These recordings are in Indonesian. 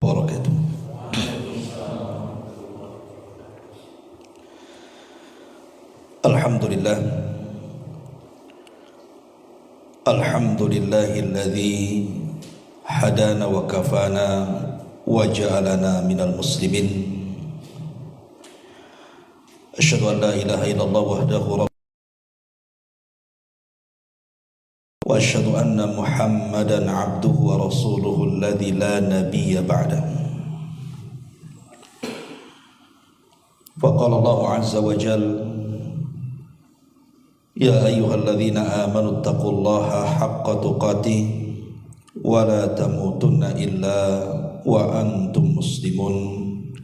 wabarakatuh. Alhamdulillah, alhamdulillahilladzi hadana wa kafana wa ja'alana minal muslimin. Asyhadu an la ilaha illallah wahdahu wa asyhadu anna Muhammadan abduhu wa rasuluhu alladzi la nabiyya ba'dahu. Faqala Allah azza wa jalla: Ya ayyuhalladzina amanu taqullaha haqqa tuqatih wa la tamutunna illa wa antum muslimun.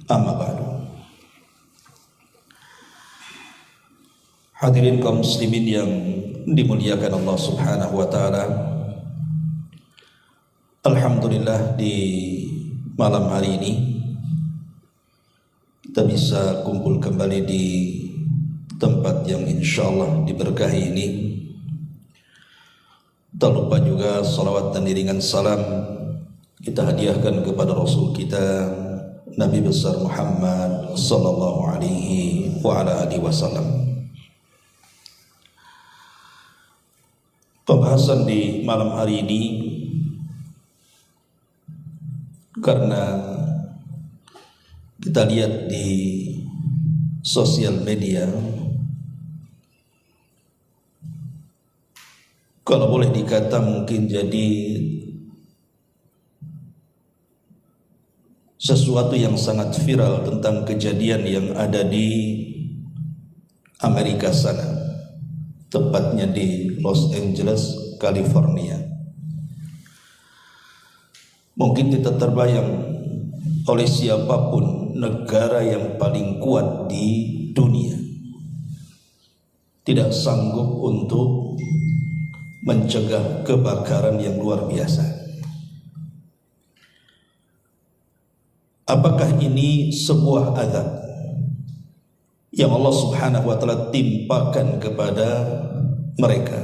Amma ba'du. Hadirin kaum muslimin yang dimuliakan Allah Subhanahu wa taala. Alhamdulillah, di malam hari ini kita bisa kumpul kembali di tempat yang insyaallah diberkahi ini. Tak lupa juga salawat dan iringan salam kita hadiahkan kepada Rasul kita Nabi besar Muhammad sallallahu alaihi wa ala alihi wasallam. Pembahasan di malam hari ini, karena kita lihat di sosial media, kalau boleh dikata mungkin jadi sesuatu yang sangat viral tentang kejadian yang ada di Amerika sana, tepatnya di Los Angeles, California. Mungkin tidak terbayang oleh siapapun negara yang paling kuat di dunia tidak sanggup untuk mencegah kebakaran yang luar biasa. Apakah ini sebuah azab yang Allah Subhanahu wa taala timpakan kepada mereka,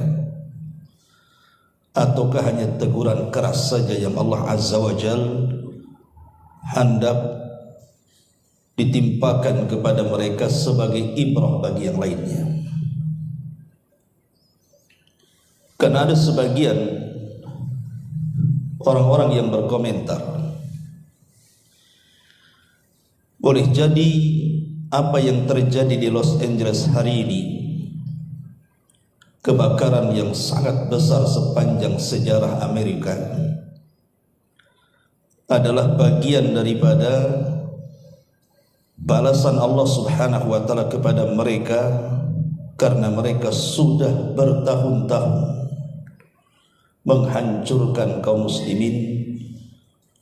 ataukah hanya teguran keras saja yang Allah Azza wa Jalla hendak ditimpakan kepada mereka sebagai ibrah bagi yang lainnya? Karena ada sebagian orang-orang yang berkomentar, boleh jadi apa yang terjadi di Los Angeles hari ini, kebakaran yang sangat besar sepanjang sejarah Amerika, adalah bagian daripada balasan Allah Subhanahu wa taala kepada mereka, karena mereka sudah bertahun-tahun menghancurkan kaum muslimin,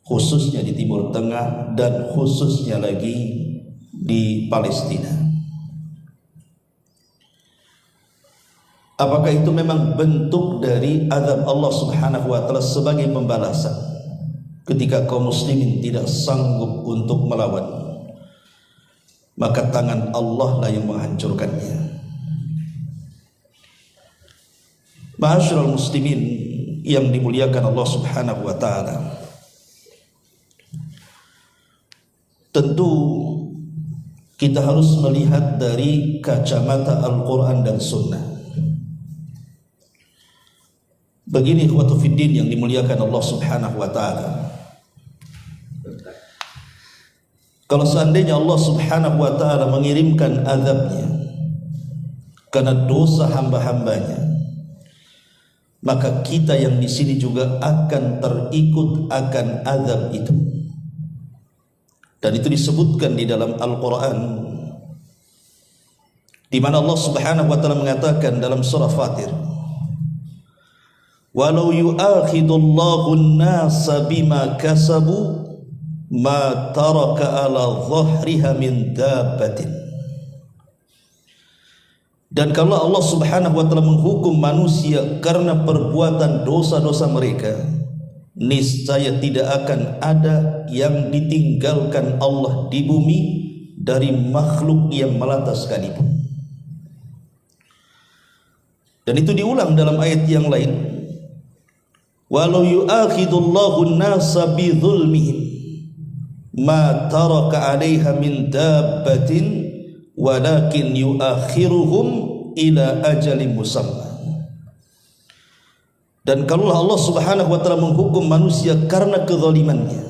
khususnya di Timur Tengah dan khususnya lagi di Palestina. Apakah itu memang bentuk dari azab Allah Subhanahu wa taala sebagai pembalasan ketika kaum muslimin tidak sanggup untuk melawan, maka tangan Allah lah yang menghancurkannya. Ma'asyiral muslimin yang dimuliakan Allah Subhanahu wa taala, tentu kita harus melihat dari kacamata Al-Quran dan Sunnah. Begini ikhwatu fiddin yang dimuliakan Allah Subhanahu wa taala, kalau seandainya Allah Subhanahu wa taala mengirimkan azabnya karena dosa hamba-hambanya, maka kita yang di sini juga akan terikut akan azab itu. Dan itu disebutkan di dalam Al-Quran, di mana Allah Subhanahu wa taala mengatakan dalam surah Fatir, walau yu'akhidullahu an-nasa bima kasabu ma taraka ala dhahriha min dabbatin. Dan kalau Allah Subhanahu wa taala menghukum manusia karena perbuatan dosa-dosa mereka, niscaya tidak akan ada yang ditinggalkan Allah di bumi dari makhluk yang melata sekalipun. Dan itu diulang dalam ayat yang lain, walau yu'akhidullahu an-nasa bi dzulmihim ma taraka 'alaiha min dabbatin walakin yuakhiruhum ila ajalin musamma. Dan kalaulah Allah Subhanahu wa taala menghukum manusia karena kezalimannya,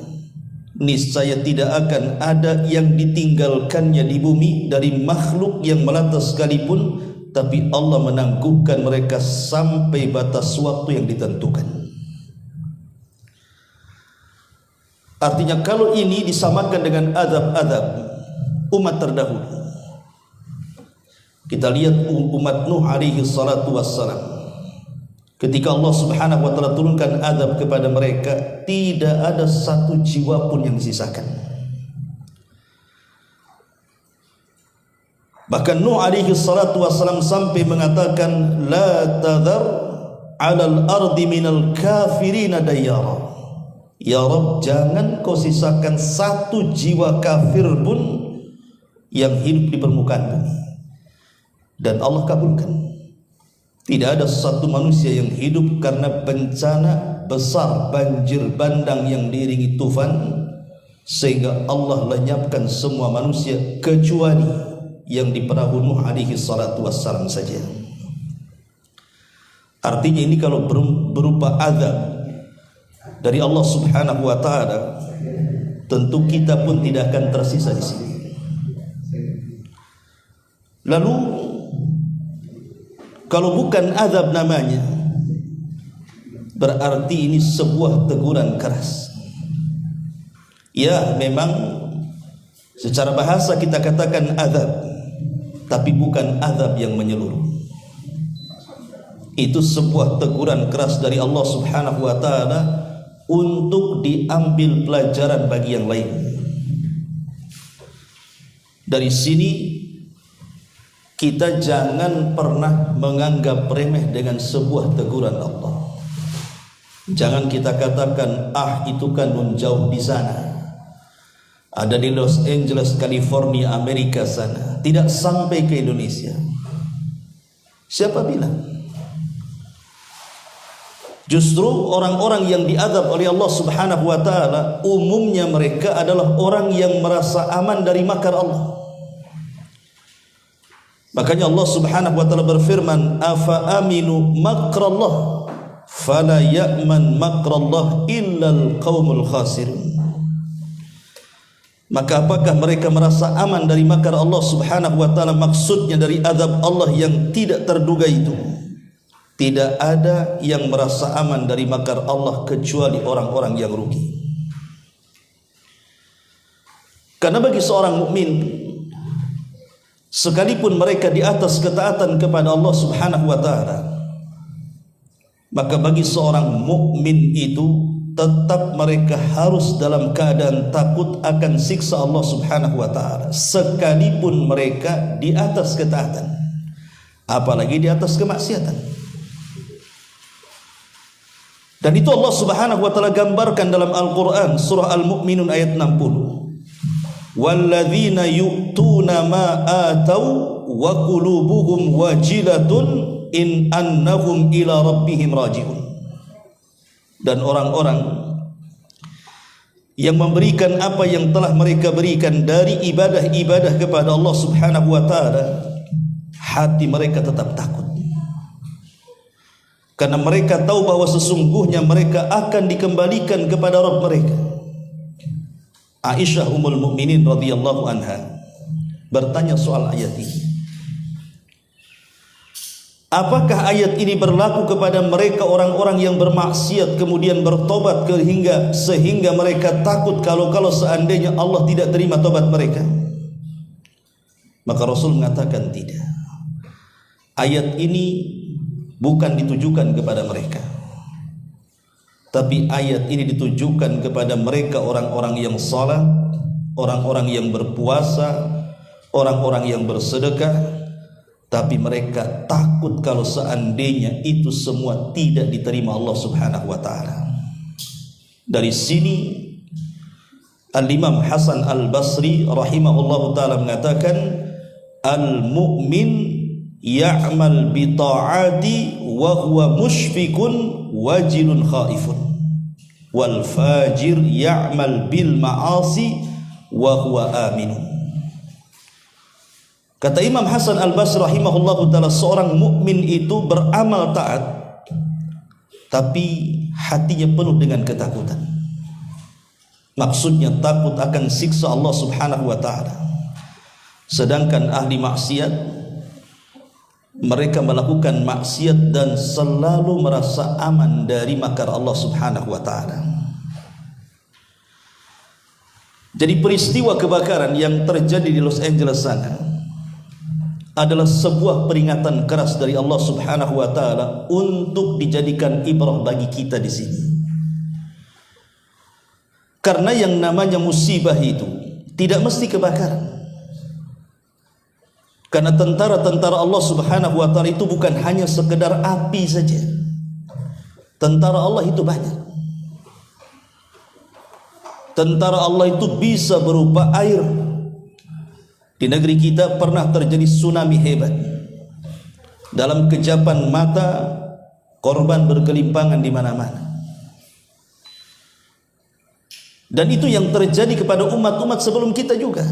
niscaya tidak akan ada yang ditinggalkannya di bumi dari makhluk yang melata sekalipun, tapi Allah menangguhkan mereka sampai batas waktu yang ditentukan. Artinya kalau ini disamakan dengan azab-azab umat terdahulu, kita lihat umat Nuh alaihi salatu wassalam, ketika Allah Subhanahu wa taala turunkan azab kepada mereka, tidak ada satu jiwa pun yang disisakan. Bahkan Nuh alaihi salatu wassalam sampai mengatakan, la tadhar 'alal ardi minal kafirina dayyara. Ya Rabb, jangan kau sisakan satu jiwa kafir pun yang hidup di permukaan bumi. Dan Allah kabulkan. Tidak ada satu manusia yang hidup karena bencana besar, banjir bandang yang diiringi tufan, sehingga Allah lenyapkan semua manusia kecuali yang di perahu Nuh alaihi salatu wassalam saja. Artinya ini kalau berupa azab dari Allah Subhanahu wa taala, tentu kita pun tidak akan tersisa di sini. Lalu kalau bukan azab namanya, berarti ini sebuah teguran keras. Ya, memang secara bahasa kita katakan azab, tapi bukan azab yang menyeluruh. Itu sebuah teguran keras dari Allah Subhanahu wa taala untuk diambil pelajaran bagi yang lain. Dari sini kita jangan pernah menganggap remeh dengan sebuah teguran Allah. Jangan kita katakan, ah itu kan jauh di sana, ada di Los Angeles, California, Amerika sana, tidak sampai ke Indonesia. Siapa bilang? Justru orang-orang yang diazab oleh Allah Subhanahu wa taala umumnya mereka adalah orang yang merasa aman dari makar Allah. Makanya Allah Subhanahu wa taala berfirman, afa aminu makrallah fala ya'man makrallah illal qaumul khasirun. Maka apakah mereka merasa aman dari makar Allah Subhanahu wa taala? Maksudnya dari azab Allah yang tidak terduga itu. Tidak ada yang merasa aman dari makar Allah kecuali orang-orang yang rugi. Karena bagi seorang mukmin, sekalipun mereka di atas ketaatan kepada Allah Subhanahu wa taala, maka bagi seorang mukmin itu tetap mereka harus dalam keadaan takut akan siksa Allah Subhanahu wa taala, sekalipun mereka di atas ketaatan, apalagi di atas kemaksiatan. Dan itu Allah Subhanahu wa taala gambarkan dalam Al-Qur'an surah Al-Mu'minun ayat 60. Walladzina yu'tuna ma atau wa qulubuhum wajilatun in annahum ila rabbihim raji'un. Dan orang-orang yang memberikan apa yang telah mereka berikan dari ibadah-ibadah kepada Allah Subhanahu wa taala, hati mereka tetap takut. Karena mereka tahu bahwa sesungguhnya mereka akan dikembalikan kepada Rabb mereka. Aisyah Ummul Mukminin radhiyallahu anha bertanya soal ayat ini. Apakah ayat ini berlaku kepada mereka orang-orang yang bermaksiat kemudian bertobat sehingga mereka takut kalau seandainya Allah tidak terima tobat mereka? Maka Rasul mengatakan tidak. Ayat ini bukan ditujukan kepada mereka, tapi ayat ini ditujukan kepada mereka orang-orang yang salat, orang-orang yang berpuasa, orang-orang yang bersedekah, tapi mereka takut kalau seandainya itu semua tidak diterima Allah Subhanahu wa taala. Dari sini Al-Imam Hasan Al-Basri rahimahullahu taala mengatakan, al-mu'min ya'mal bi ta'ati wa huwa mushfiqun wajilun khaifun, wal fajir ya'mal bil ma'asi wa huwa aminun. Kata Imam Hasan Al-Basri rahimahullahu taala, seorang mukmin itu beramal taat tapi hatinya penuh dengan ketakutan. Maksudnya takut akan siksa Allah Subhanahu wa taala. Sedangkan ahli maksiat, mereka melakukan maksiat dan selalu merasa aman dari makar Allah Subhanahu wa taala. Jadi peristiwa kebakaran yang terjadi di Los Angeles sana adalah sebuah peringatan keras dari Allah Subhanahu wa taala untuk dijadikan ibrah bagi kita di sini. Karena yang namanya musibah itu tidak mesti kebakaran. Karena tentara-tentara Allah Subhanahu wa taala itu bukan hanya sekedar api saja. Tentara Allah itu banyak. Tentara Allah itu bisa berupa air. Di negeri kita pernah terjadi tsunami hebat. Dalam kejapan mata, korban berkelimpangan di mana-mana. Dan itu yang terjadi kepada umat-umat sebelum kita juga.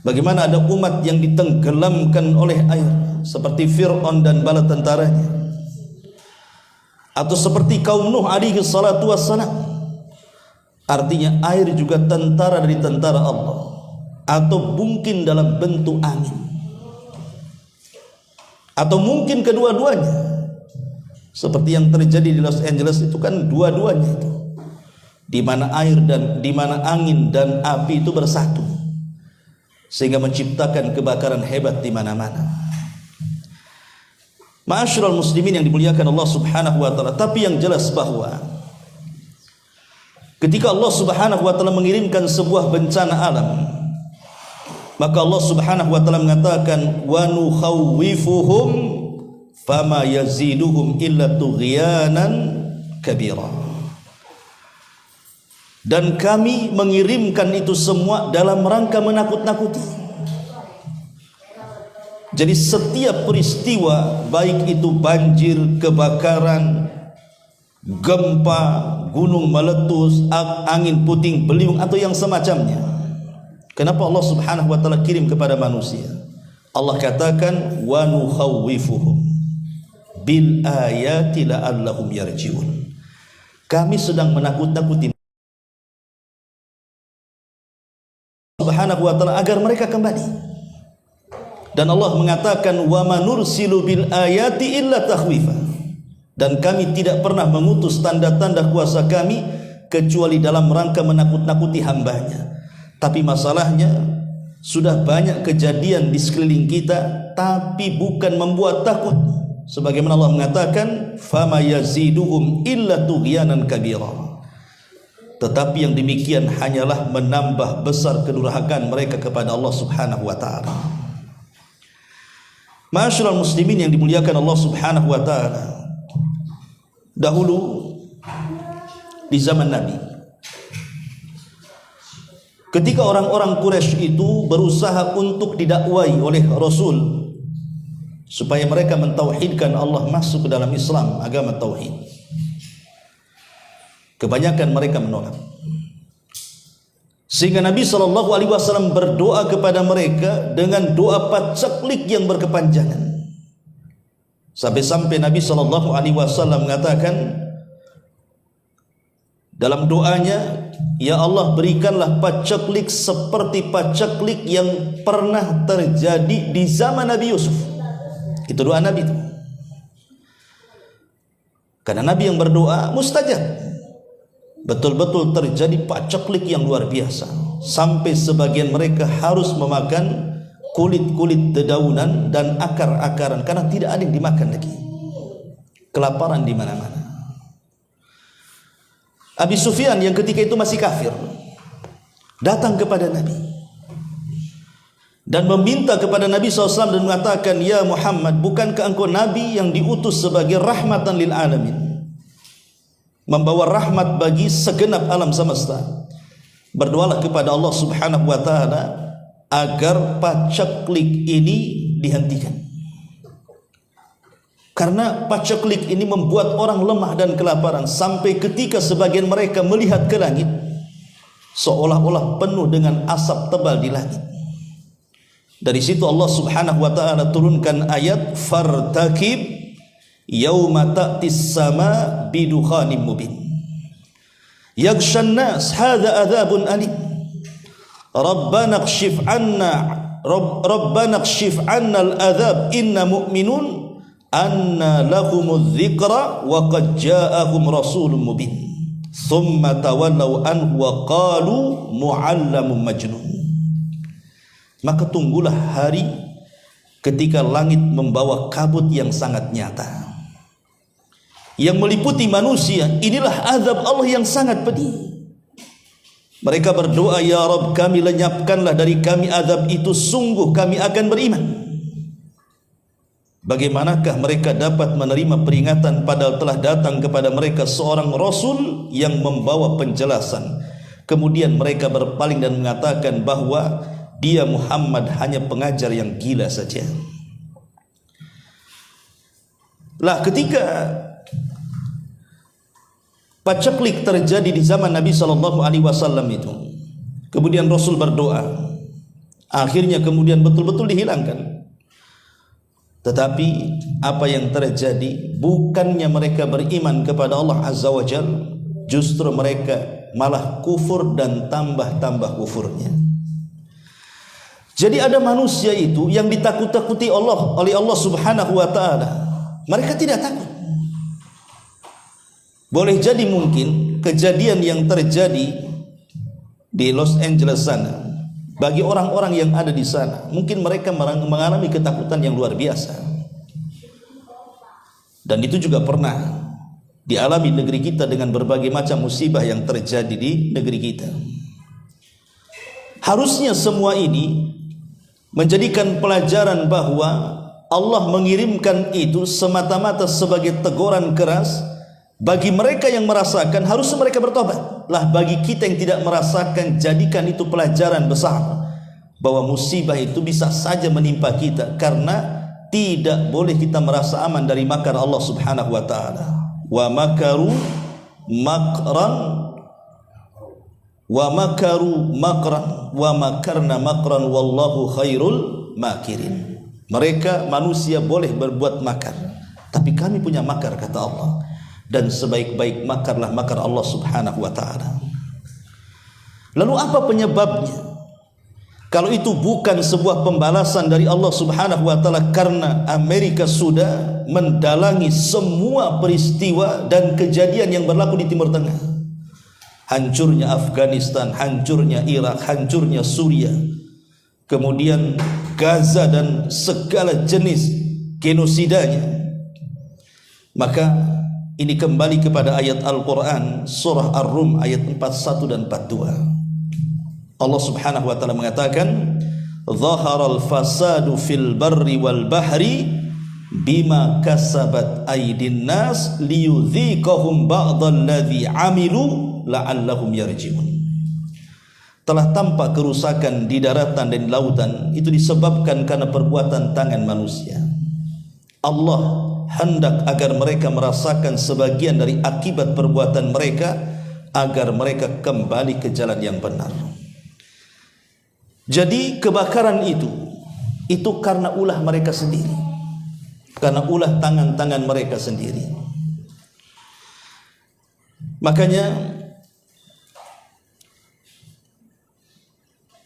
Bagaimana ada umat yang ditenggelamkan oleh air, seperti Fir'aun dan bala tentaranya, atau seperti kaum Nuh alaihi salatu wassalam. Artinya air juga tentara dari tentara Allah, atau mungkin dalam bentuk angin, atau mungkin kedua-duanya, seperti yang terjadi di Los Angeles itu kan dua-duanya itu, di mana air dan di mana angin dan api itu bersatu sehingga menciptakan kebakaran hebat di mana-mana. Ma'asyiral muslimin yang dimuliakan Allah Subhanahu wa taala, tapi yang jelas bahwa ketika Allah Subhanahu wa taala mengirimkan sebuah bencana alam, maka Allah Subhanahu wa taala mengatakan wa nukhawwifuhum fama yaziduhum illa tughyanan kabira. Dan kami mengirimkan itu semua dalam rangka menakut-nakuti. Jadi setiap peristiwa, baik itu banjir, kebakaran, gempa, gunung meletus, angin puting beliung atau yang semacamnya, kenapa Allah Subhanahu wa taala kirim kepada manusia? Allah katakan wa nukhawwifuhum bil ayati la'allahum yarji'un. Kami sedang menakut-nakuti Subhanahu wa taala agar mereka kembali. Dan Allah mengatakan wa manursilu bil ayati illa takhwifa. Dan kami tidak pernah mengutus tanda-tanda kuasa kami kecuali dalam rangka menakut-nakuti hambanya. Tapi masalahnya sudah banyak kejadian di sekeliling kita tapi bukan membuat takut. Sebagaimana Allah mengatakan fama yaziduhum illa tughyanan kabira. Tetapi yang demikian hanyalah menambah besar kedurhakaan mereka kepada Allah Subhanahu wa taala. Ma'asyiral muslimin yang dimuliakan Allah Subhanahu wa taala, dahulu di zaman Nabi, ketika orang-orang Quraisy itu berusaha untuk didakwai oleh Rasul supaya mereka mentauhidkan Allah, masuk ke dalam Islam, agama tauhid, kebanyakan mereka menolak. Sehingga Nabi SAW berdoa kepada mereka dengan doa paceklik yang berkepanjangan. Sampai-sampai Nabi SAW mengatakan dalam doanya, ya Allah, berikanlah paceklik seperti paceklik yang pernah terjadi di zaman Nabi Yusuf. Itu doa Nabi itu. Karena Nabi yang berdoa mustajab. Betul-betul terjadi paceklik yang luar biasa, sampai sebagian mereka harus memakan kulit-kulit dedaunan dan akar-akaran karena tidak ada yang dimakan lagi. Kelaparan di mana-mana. Abi Sufyan yang ketika itu masih kafir datang kepada Nabi dan meminta kepada Nabi SAW dan mengatakan, ya Muhammad, bukankah engkau Nabi yang diutus sebagai rahmatan lil alamin, membawa rahmat bagi segenap alam semesta? Berdoalah kepada Allah Subhanahu wa taala agar paceklik ini dihentikan. Karena paceklik ini membuat orang lemah dan kelaparan, sampai ketika sebagian mereka melihat ke langit, seolah-olah penuh dengan asap tebal di langit. Dari situ Allah Subhanahu wa taala turunkan ayat fartakib yauma ta'tis sama bidukhanin mubin yaghshan nas hadza adzabun alim rabbana kshif anna al-adzab inna mu'minun anna lahumudz dzikra wa qad ja'ahum rasulun mubin thumma tawallaw anhu wa qalu mu'allamun majnun. Maka tunggulah hari ketika langit membawa kabut yang sangat nyata yang meliputi manusia. Inilah azab Allah yang sangat pedih. Mereka berdoa, ya Rabb, kami lenyapkanlah dari kami azab itu, sungguh kami akan beriman. Bagaimanakah mereka dapat menerima peringatan padahal telah datang kepada mereka seorang Rasul yang membawa penjelasan. Kemudian mereka berpaling dan mengatakan bahwa dia Muhammad hanya pengajar yang gila saja. Lah ketika paceklik terjadi di zaman Nabi SAW itu, kemudian Rasul berdoa, akhirnya kemudian betul-betul dihilangkan. Tetapi apa yang terjadi, bukannya mereka beriman kepada Allah Azza wa Jalla, justru mereka malah kufur dan tambah-tambah kufurnya. Jadi ada manusia itu yang ditakut-takuti oleh Allah Subhanahu wa taala. Mereka tidak takut. Boleh jadi mungkin kejadian yang terjadi di Los Angeles sana, bagi orang-orang yang ada di sana, mungkin mereka mengalami ketakutan yang luar biasa. Dan itu juga pernah dialami negeri kita dengan berbagai macam musibah yang terjadi di negeri kita. Harusnya semua ini menjadikan pelajaran bahwa Allah mengirimkan itu semata-mata sebagai teguran keras bagi mereka yang merasakan. Harusnya mereka bertobat. Lah bagi kita yang tidak merasakan, jadikan itu pelajaran besar bahwa musibah itu bisa saja menimpa kita, karena tidak boleh kita merasa aman dari makar Allah Subhanahu wa taala. Wa makaru makran wa makaru makran wa makarna makran wallahu khairul makirin. Mereka manusia boleh berbuat makar, tapi kami punya makar, kata Allah, dan sebaik-baik makarlah makar Allah Subhanahu wa taala. Lalu apa penyebabnya? Kalau itu bukan sebuah pembalasan dari Allah Subhanahu wa taala, karena Amerika sudah mendalangi semua peristiwa dan kejadian yang berlaku di Timur Tengah. Hancurnya Afghanistan, hancurnya Irak, hancurnya Suriah, kemudian Gaza dan segala jenis genosidanya. Maka ini kembali kepada ayat Al-Quran surah Ar-Rum ayat 41 dan 42. Allah Subhanahu wa taala mengatakan, "Dhaharal fasadu fil barri wal bahri bima kasabat aydin nas liyudhiqahum ba'dalladzi 'amilu la'allahum yarji'un." Telah tampak kerusakan di daratan dan di lautan, itu disebabkan karena perbuatan tangan manusia. Allah hendak agar mereka merasakan sebagian dari akibat perbuatan mereka, agar mereka kembali ke jalan yang benar. Jadi kebakaran itu karena ulah mereka sendiri, karena ulah tangan-tangan mereka sendiri. Makanya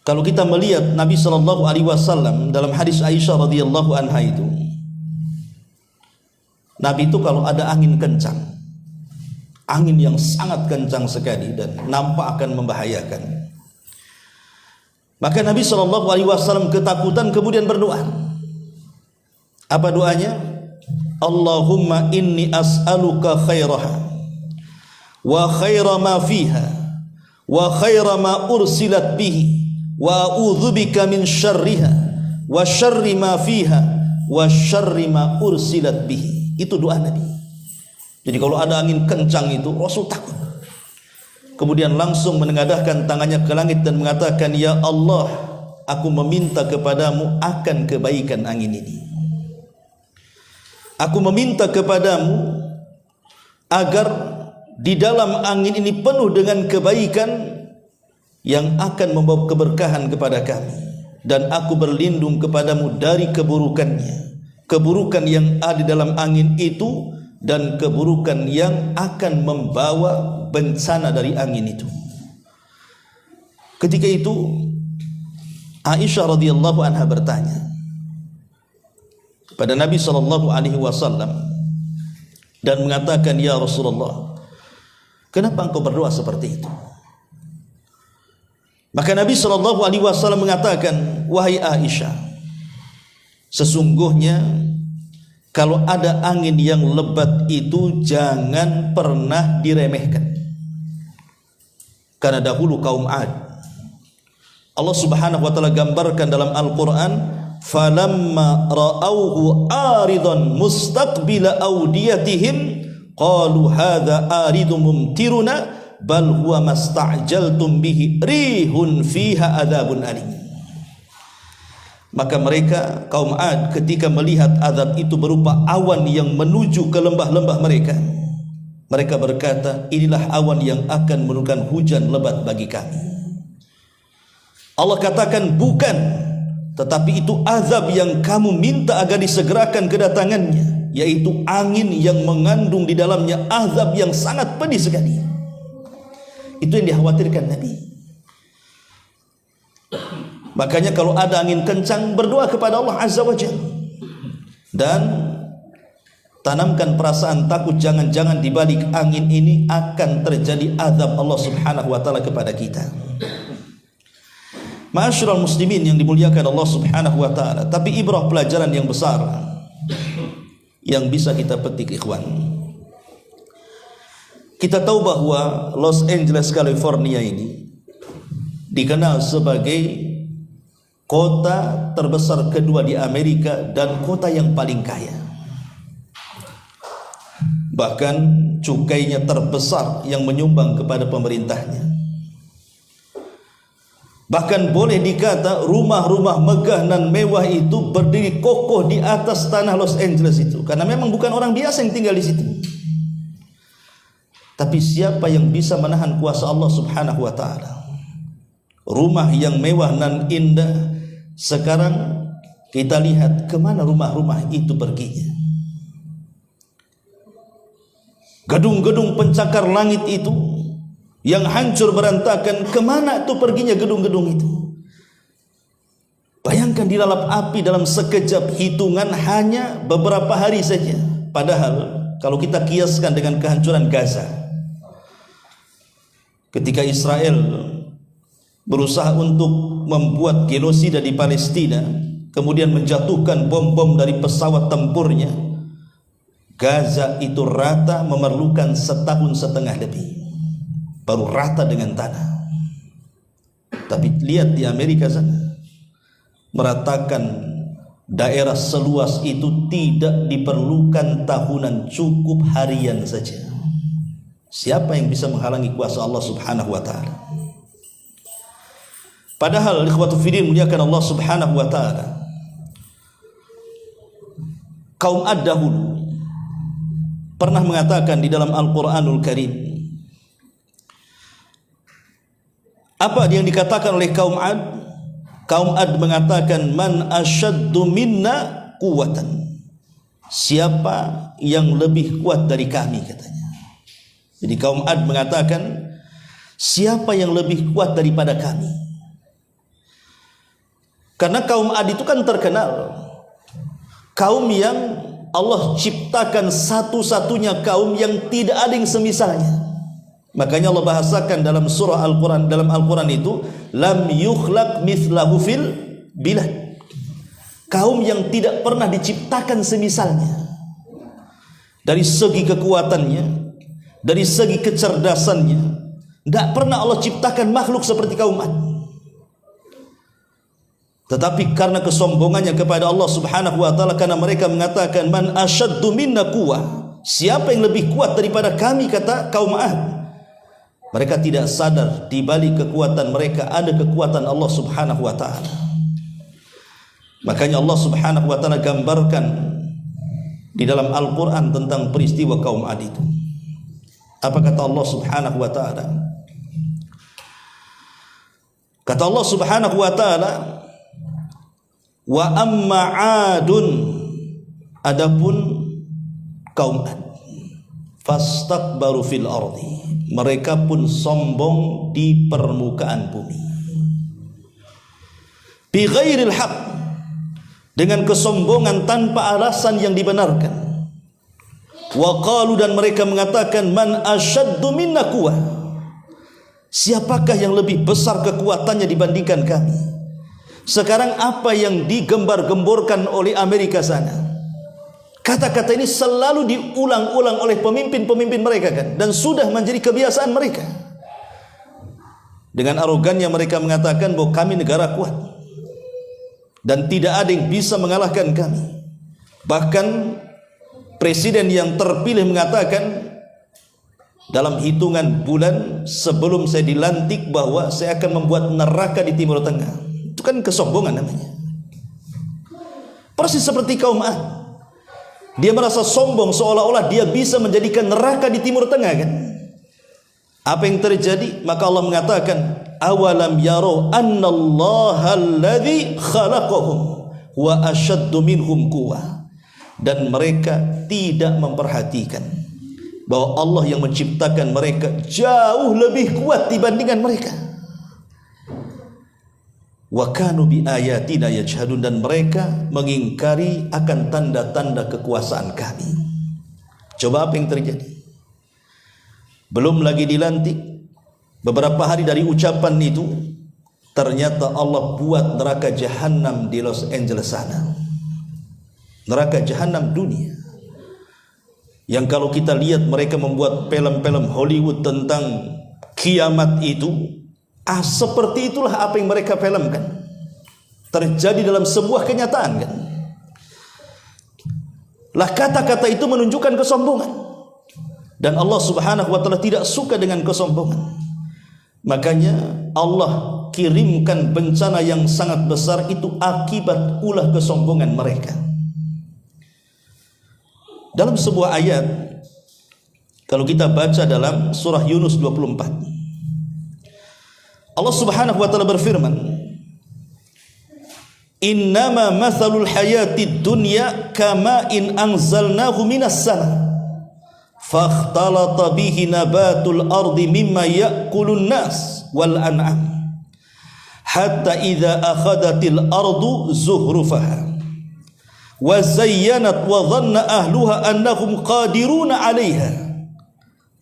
kalau kita melihat Nabi SAW dalam hadis Aisyah radhiyallahu anha itu, Nabi itu kalau ada angin kencang, angin yang sangat kencang sekali dan nampak akan membahayakan, maka Nabi SAW ketakutan kemudian berdoa. Apa doanya? Allahumma inni as'aluka khairaha wa khaira ma fiha wa khaira ma ursilat bihi wa a'udzubika min syarriha wa syarri ma fiha wa syarri ma ursilat bihi. Itu doa Nabi. Jadi kalau ada angin kencang itu Rasul takut. Kemudian langsung menengadahkan tangannya ke langit dan mengatakan, ya Allah, aku meminta kepadamu akan kebaikan angin ini. Aku meminta kepadamu agar di dalam angin ini penuh dengan kebaikan yang akan membawa keberkahan kepada kami, dan aku berlindung kepadamu dari keburukannya, keburukan yang ada dalam angin itu dan keburukan yang akan membawa bencana dari angin itu. Ketika itu Aisyah radhiyallahu anha bertanya pada Nabi sallallahu alaihi wasallam dan mengatakan, "Ya Rasulullah, kenapa engkau berdoa seperti itu?" Maka Nabi sallallahu alaihi wasallam mengatakan, "Wahai Aisyah, sesungguhnya kalau ada angin yang lebat itu jangan pernah diremehkan." Karena dahulu kaum Ad, Allah Subhanahu wa taala gambarkan dalam Al-Qur'an, "Falamma ra'awhu aridan mustaqbila awdiyatihim qalu hadza aridun mumtiruna bal huwa masta'jaltum bihi rihun fiha adzabun alim." Maka mereka kaum Ad ketika melihat azab itu berupa awan yang menuju ke lembah-lembah mereka, mereka berkata, "Inilah awan yang akan menurunkan hujan lebat bagi kami." Allah katakan, "Bukan, tetapi itu azab yang kamu minta agar disegerakan kedatangannya, yaitu angin yang mengandung di dalamnya azab yang sangat pedih sekali." Itu yang dikhawatirkan Nabi. Makanya kalau ada angin kencang, berdoa kepada Allah Azza wa Jalla dan tanamkan perasaan takut, jangan-jangan di balik angin ini akan terjadi azab Allah Subhanahu wa taala kepada kita. Ma'asyiral muslimin yang dimuliakan Allah Subhanahu wa taala, tapi ibrah pelajaran yang besar yang bisa kita petik, ikhwan. Kita tahu bahwa Los Angeles, California ini dikenal sebagai kota terbesar kedua di Amerika dan kota yang paling kaya. Bahkan cukainya terbesar yang menyumbang kepada pemerintahnya. Bahkan boleh dikata rumah-rumah megah dan mewah itu berdiri kokoh di atas tanah Los Angeles itu, karena memang bukan orang biasa yang tinggal di situ. Tapi siapa yang bisa menahan kuasa Allah Subhanahu wa taala? Rumah yang mewah dan indah, sekarang kita lihat kemana rumah-rumah itu perginya. Gedung-gedung pencakar langit itu yang hancur berantakan, kemana tuh perginya gedung-gedung itu? Bayangkan dilalap api dalam sekejap, hitungan hanya beberapa hari saja. Padahal kalau kita kiaskan dengan kehancuran Gaza, ketika Israel berusaha untuk membuat genosida di Palestina, kemudian menjatuhkan bom-bom dari pesawat tempurnya, Gaza itu rata memerlukan 1,5 tahun lebih baru rata dengan tanah. Tapi lihat di Amerika sana, meratakan daerah seluas itu tidak diperlukan tahunan, cukup harian saja. Siapa yang bisa menghalangi kuasa Allah Subhanahu wa taala? Padahal ikhwatu fiddin muliakan Allah Subhanahu wa taala, kaum Ad dahulu pernah mengatakan di dalam Al-Qur'anul Karim, apa yang dikatakan oleh kaum Ad? Kaum Ad mengatakan, "Man asyaddu minna quwwatan." Siapa yang lebih kuat dari kami, katanya. Jadi kaum Ad mengatakan, siapa yang lebih kuat daripada kami? Karena kaum Ad itu kan terkenal kaum yang Allah ciptakan satu-satunya kaum yang tidak ada yang semisalnya. Makanya Allah bahasakan dalam surah Al-Quran, dalam Al-Quran itu, lam yukhlaq mithlahu fil bilad. Kaum yang tidak pernah diciptakan semisalnya. Dari segi kekuatannya, dari segi kecerdasannya, tidak pernah Allah ciptakan makhluk seperti kaum Ad. Tetapi karena kesombongannya kepada Allah Subhanahu wa taala, karena mereka mengatakan, "Man asyaddu minna quwwah." Siapa yang lebih kuat daripada kami, kata kaum Ad. Mereka tidak sadar di balik kekuatan mereka ada kekuatan Allah Subhanahu wa taala. Makanya Allah Subhanahu wa taala gambarkan di dalam Al-Qur'an tentang peristiwa kaum Ad itu. Apa kata Allah Subhanahu wa taala? Kata Allah Subhanahu wa taala, wa amma 'adun, adapun kaum Ad, fastakbaru fil ardi, mereka pun sombong di permukaan bumi. Bi ghairil haq, dengan kesombongan tanpa alasan yang dibenarkan. Wa qalu, dan mereka mengatakan, man asyaddu minna quwwah, siapakah yang lebih besar kekuatannya dibandingkan kami? Sekarang apa yang digembar-gemborkan oleh Amerika sana? Kata-kata ini selalu diulang-ulang oleh pemimpin-pemimpin mereka kan, dan sudah menjadi kebiasaan mereka. Dengan arogannya mereka mengatakan bahwa kami negara kuat dan tidak ada yang bisa mengalahkan kami. Bahkan presiden yang terpilih mengatakan dalam hitungan bulan sebelum saya dilantik bahwa saya akan membuat neraka di Timur Tengah. Itu kan kesombongan namanya. Persis seperti kaum Ad. Dia merasa sombong seolah-olah dia bisa menjadikan neraka di Timur Tengah kan. Apa yang terjadi? Maka Allah mengatakan, awalam yarau annallaha alladzi khalaqahum wa ashaddu minhum quwwah. Dan mereka tidak memperhatikan bahwa Allah yang menciptakan mereka jauh lebih kuat dibandingkan mereka. Wa kanu bi ayatina yajhadun, dan mereka mengingkari akan tanda-tanda kekuasaan kami. Coba apa yang terjadi? Belum lagi dilantik, beberapa hari dari ucapan itu, ternyata Allah buat neraka jahanam di Los Angeles sana. Neraka jahanam dunia. Yang kalau kita lihat mereka membuat film-film Hollywood tentang kiamat itu, seperti itulah apa yang mereka filmkan terjadi dalam sebuah kenyataan kan. Lah kata-kata itu menunjukkan kesombongan, dan Allah Subhanahu wa taala tidak suka dengan kesombongan. Makanya Allah kirimkan bencana yang sangat besar itu akibat ulah kesombongan mereka. Dalam sebuah ayat, kalau kita baca dalam surah Yunus 24, Allah Subhanahu wa taala berfirman, innama mathalul hayatid dunya kama in anzalnahu minas sama fakhtalata bihi nabatul ardi mimma ya'kulun nas wal an'am hatta idza akhadatil ardu zuhrufaha wa zayyanat wa dhanna ahluha annahum qadiruna 'alayha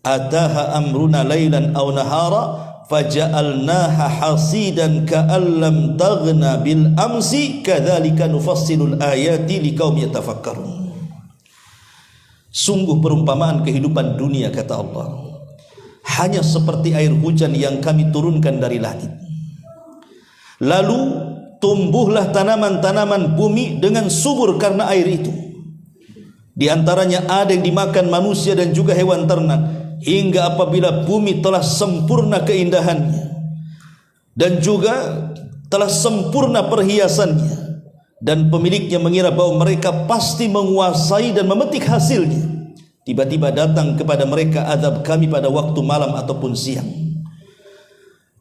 ataha amruna laylan aw nahara faja'alnaha hasidan ka'allam taghna bil amsi kadzalika nufassilul ayati liqaumin yatafakkarun. Sungguh perumpamaan kehidupan dunia, kata Allah, hanya seperti air hujan yang kami turunkan dari langit. Lalu tumbuhlah tanaman-tanaman bumi dengan subur karena air itu. Di antaranya ada yang dimakan manusia dan juga hewan ternak, hingga apabila bumi telah sempurna keindahannya dan juga telah sempurna perhiasannya, dan pemiliknya mengira bahwa mereka pasti menguasai dan memetik hasilnya, tiba-tiba datang kepada mereka azab kami pada waktu malam ataupun siang.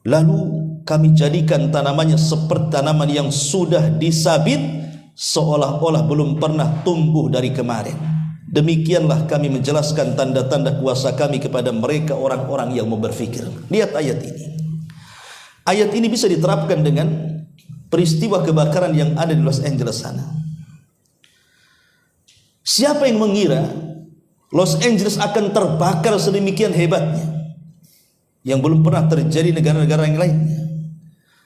Lalu kami jadikan tanamannya seperti tanaman yang sudah disabit, seolah-olah belum pernah tumbuh dari kemarin. Demikianlah kami menjelaskan tanda-tanda kuasa kami kepada mereka orang-orang yang mau berfikir. Lihat ayat ini. Ayat ini bisa diterapkan dengan peristiwa kebakaran yang ada di Los Angeles sana. Siapa yang mengira Los Angeles akan terbakar sedemikian hebatnya, yang belum pernah terjadi negara-negara yang lainnya?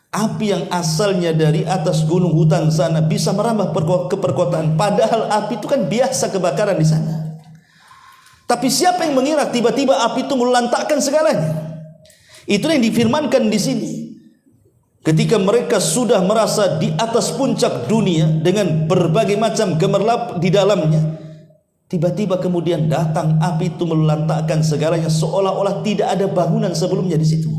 Api yang asalnya dari atas gunung hutan sana bisa merambah ke perkotaan, padahal api itu kan biasa kebakaran di sana. Tapi siapa yang mengira tiba-tiba api itu melantakkan segalanya? Itulah yang difirmankan di sini. Ketika mereka sudah merasa di atas puncak dunia dengan berbagai macam gemerlap di dalamnya, tiba-tiba kemudian datang api itu melantakkan segalanya, seolah-olah tidak ada bangunan sebelumnya di situ.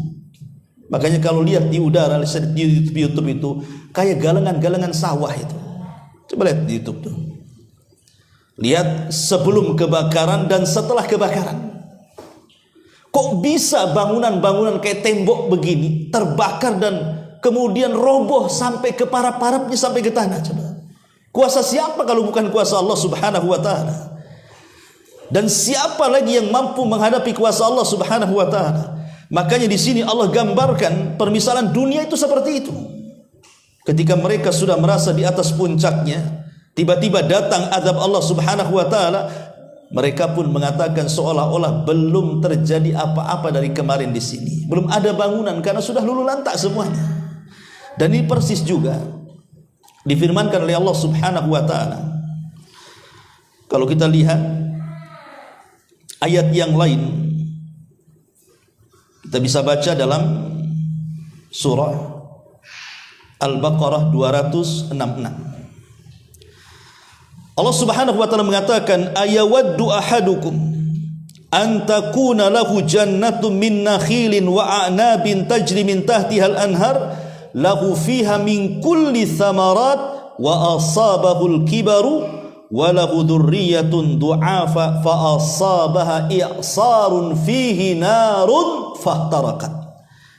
Makanya kalau lihat di udara di YouTube itu kayak galengan-galengan sawah itu. Coba lihat di YouTube tuh. Lihat sebelum kebakaran dan setelah kebakaran. Kok bisa bangunan-bangunan kayak tembok begini terbakar dan kemudian roboh sampai ke parap-parapnya, sampai ke tanah. Coba, kuasa siapa kalau bukan kuasa Allah Subhanahu wa taala? Dan siapa lagi yang mampu menghadapi kuasa Allah Subhanahu wa taala? Makanya di sini Allah gambarkan permisalan dunia itu seperti itu. Ketika mereka sudah merasa di atas puncaknya, tiba-tiba datang azab Allah Subhanahu wa taala, mereka pun mengatakan seolah-olah belum terjadi apa-apa dari kemarin di sini. Belum ada bangunan karena sudah luluh lantak semuanya. Dan ini persis juga difirmankan oleh Allah Subhanahu wa taala. Kalau kita lihat ayat yang lain, kita bisa baca dalam surah Al-Baqarah 266. Allah Subhanahu wa taala mengatakan, ayawaddu ahadukum an takuna lahu jannatun min nakhilin wa a'nabin tajri min tahtiha al-anhar lahu fiha min kulli thamarat wa asabahul kibaru wa lahu dhurriyyatun du'afa fa asabaha i'sarun fihi narun fahtarakat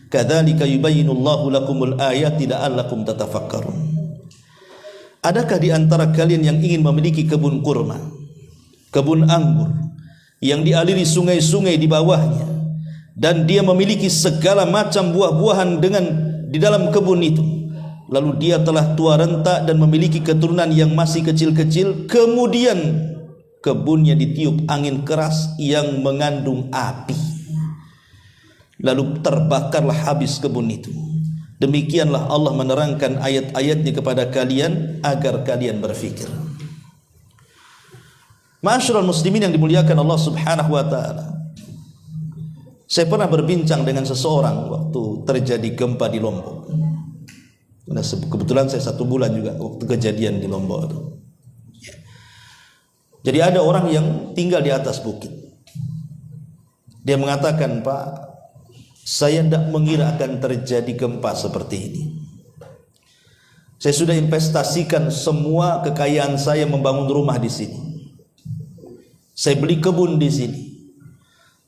kadzalika yubayyinullahu lakumul ayati la'allakum tatafakkarun. Adakah di antara kalian yang ingin memiliki kebun kurma, kebun anggur yang dialiri sungai-sungai di bawahnya, dan dia memiliki segala macam buah-buahan di dalam kebun itu, lalu dia telah tua renta dan memiliki keturunan yang masih kecil-kecil, kemudian kebunnya ditiup angin keras yang mengandung api, lalu terbakarlah habis kebun itu. Demikianlah Allah menerangkan ayat-ayatnya kepada kalian agar kalian berfikir. Ma'asyiral muslimin yang dimuliakan Allah Subhanahu wa taala, saya pernah berbincang dengan seseorang waktu terjadi gempa di Lombok. Nah, kebetulan saya 1 bulan juga waktu kejadian di Lombok itu. Jadi ada orang yang tinggal di atas bukit. Dia mengatakan, Pak, saya tidak mengira akan terjadi gempa seperti ini. Saya sudah investasikan semua kekayaan saya membangun rumah di sini. Saya beli kebun di sini.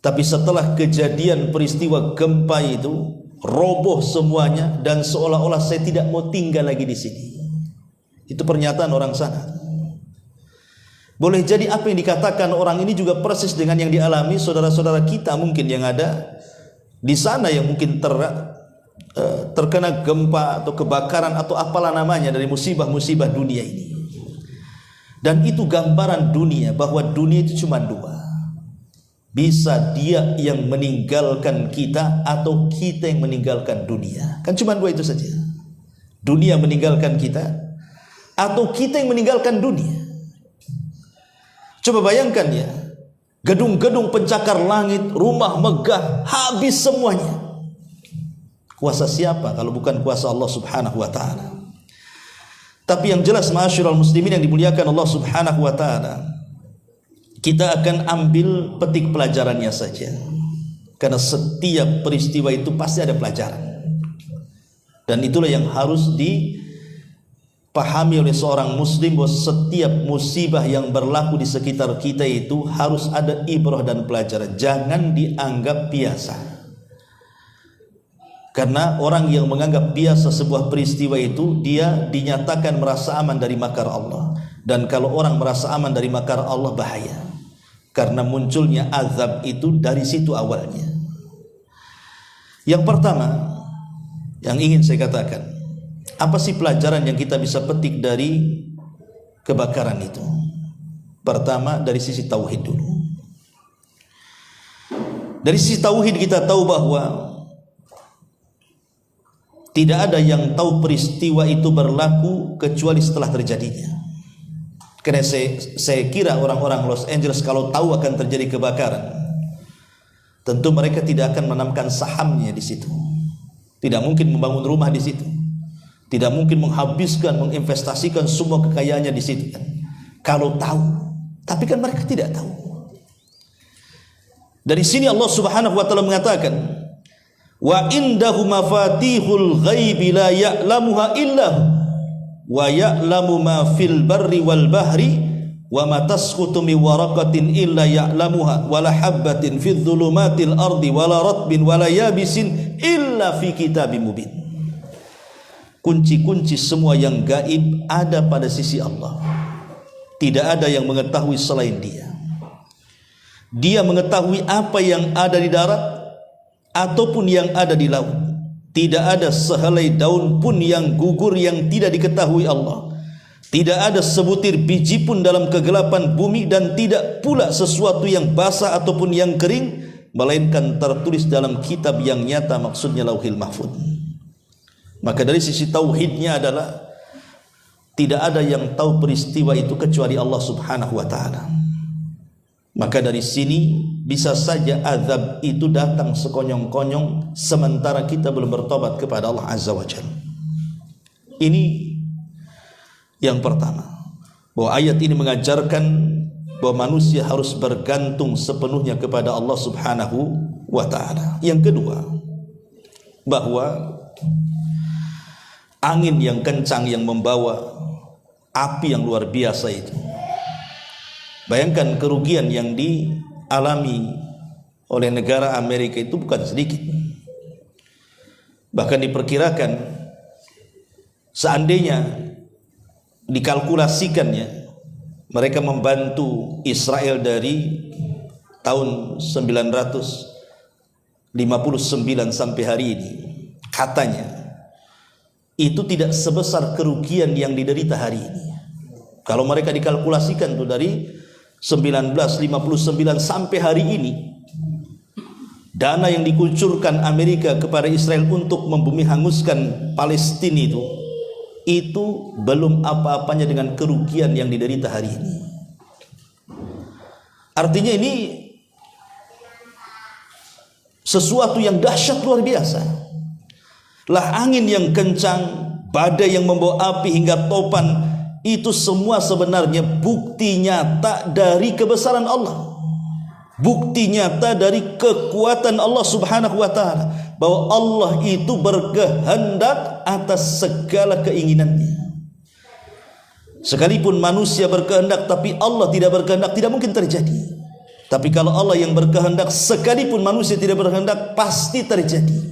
Tapi setelah kejadian peristiwa gempa itu, roboh semuanya dan seolah-olah saya tidak mau tinggal lagi di sini. Itu pernyataan orang sana. Boleh jadi apa yang dikatakan orang ini juga persis dengan yang dialami saudara-saudara kita mungkin yang ada di sana, yang mungkin terkena gempa atau kebakaran atau apalah namanya dari musibah-musibah dunia ini. Dan itu gambaran dunia, bahwa dunia itu cuma 2. Bisa dia yang meninggalkan kita atau kita yang meninggalkan dunia. Kan cuma 2 itu saja. Dunia meninggalkan kita atau kita yang meninggalkan dunia. Coba bayangkan ya, gedung-gedung pencakar langit, rumah megah, habis semuanya. Kuasa siapa kalau bukan kuasa Allah Subhanahu wa taala? Tapi yang jelas ma'asyiral muslimin yang dimuliakan Allah Subhanahu wa taala, kita akan ambil petik pelajarannya saja. Karena setiap peristiwa itu pasti ada pelajaran. Dan itulah yang harus dipahami oleh seorang muslim, bahwa setiap musibah yang berlaku di sekitar kita itu harus ada ibrah dan pelajaran. Jangan dianggap biasa. Karena orang yang menganggap biasa sebuah peristiwa itu, dia dinyatakan merasa aman dari makar Allah. Dan kalau orang merasa aman dari makar Allah, bahaya. Karena munculnya azab itu dari situ awalnya. Yang pertama yang ingin saya katakan, apa sih pelajaran yang kita bisa petik dari kebakaran itu? Pertama, dari sisi tauhid dulu. Dari sisi tauhid kita tahu bahwa tidak ada yang tahu peristiwa itu berlaku kecuali setelah terjadinya. Karena saya kira orang-orang Los Angeles kalau tahu akan terjadi kebakaran, tentu mereka tidak akan menanamkan sahamnya di situ. Tidak mungkin membangun rumah di situ. Tidak mungkin menghabiskan, menginvestasikan semua kekayaannya di situ kan. Kalau tahu, tapi kan mereka tidak tahu. Dari sini Allah Subhanahu wa taala mengatakan, wa indahu mafatihul ghaibi la ya'lamuha illahu wa ya'lamu ma fil barri wal bahri wa ma tasqutu min waraqatin illa ya'lamuha wa la habbatin fidh dhulumatil ardi wa la ratbin wa la yabisin illa fi kitabim mubin. kunci-kunci semua yang gaib ada pada sisi Allah. Tidak ada yang mengetahui selain Dia. Dia mengetahui apa yang ada di darat ataupun yang ada di laut. Tidak ada sehelai daun pun yang gugur yang tidak diketahui Allah. Tidak ada sebutir biji pun dalam kegelapan bumi, dan tidak pula sesuatu yang basah ataupun yang kering, melainkan tertulis dalam kitab yang nyata, maksudnya Lauhil Mahfuz. Maka dari sisi tauhidnya adalah tidak ada yang tahu peristiwa itu kecuali Allah Subhanahu wa ta'ala. Maka dari sini bisa saja azab itu datang sekonyong-konyong sementara kita belum bertobat kepada Allah Azza wa Jalla. Ini yang pertama, bahwa ayat ini mengajarkan bahwa manusia harus bergantung sepenuhnya kepada Allah Subhanahu wa ta'ala. Yang kedua, bahwa angin yang kencang yang membawa api yang luar biasa itu, bayangkan kerugian yang dialami oleh negara Amerika itu bukan sedikit. Bahkan diperkirakan seandainya dikalkulasikannya, mereka membantu Israel dari tahun 1959 sampai hari ini, katanya itu tidak sebesar kerugian yang diderita hari ini. Kalau mereka dikalkulasikan tuh dari 1959 sampai hari ini, dana yang dikucurkan Amerika kepada Israel untuk membumi hanguskan Palestina itu belum apa-apanya dengan kerugian yang diderita hari ini. Artinya ini sesuatu yang dahsyat luar biasa. Lah angin yang kencang, badai yang membawa api hingga topan, itu semua sebenarnya bukti nyata dari kebesaran Allah, bukti nyata dari kekuatan Allah Subhanahu wa ta'ala, bahwa Allah itu berkehendak atas segala keinginannya. Sekalipun manusia berkehendak tapi Allah tidak berkehendak, tidak mungkin terjadi. Tapi kalau Allah yang berkehendak, sekalipun manusia tidak berkehendak, pasti terjadi.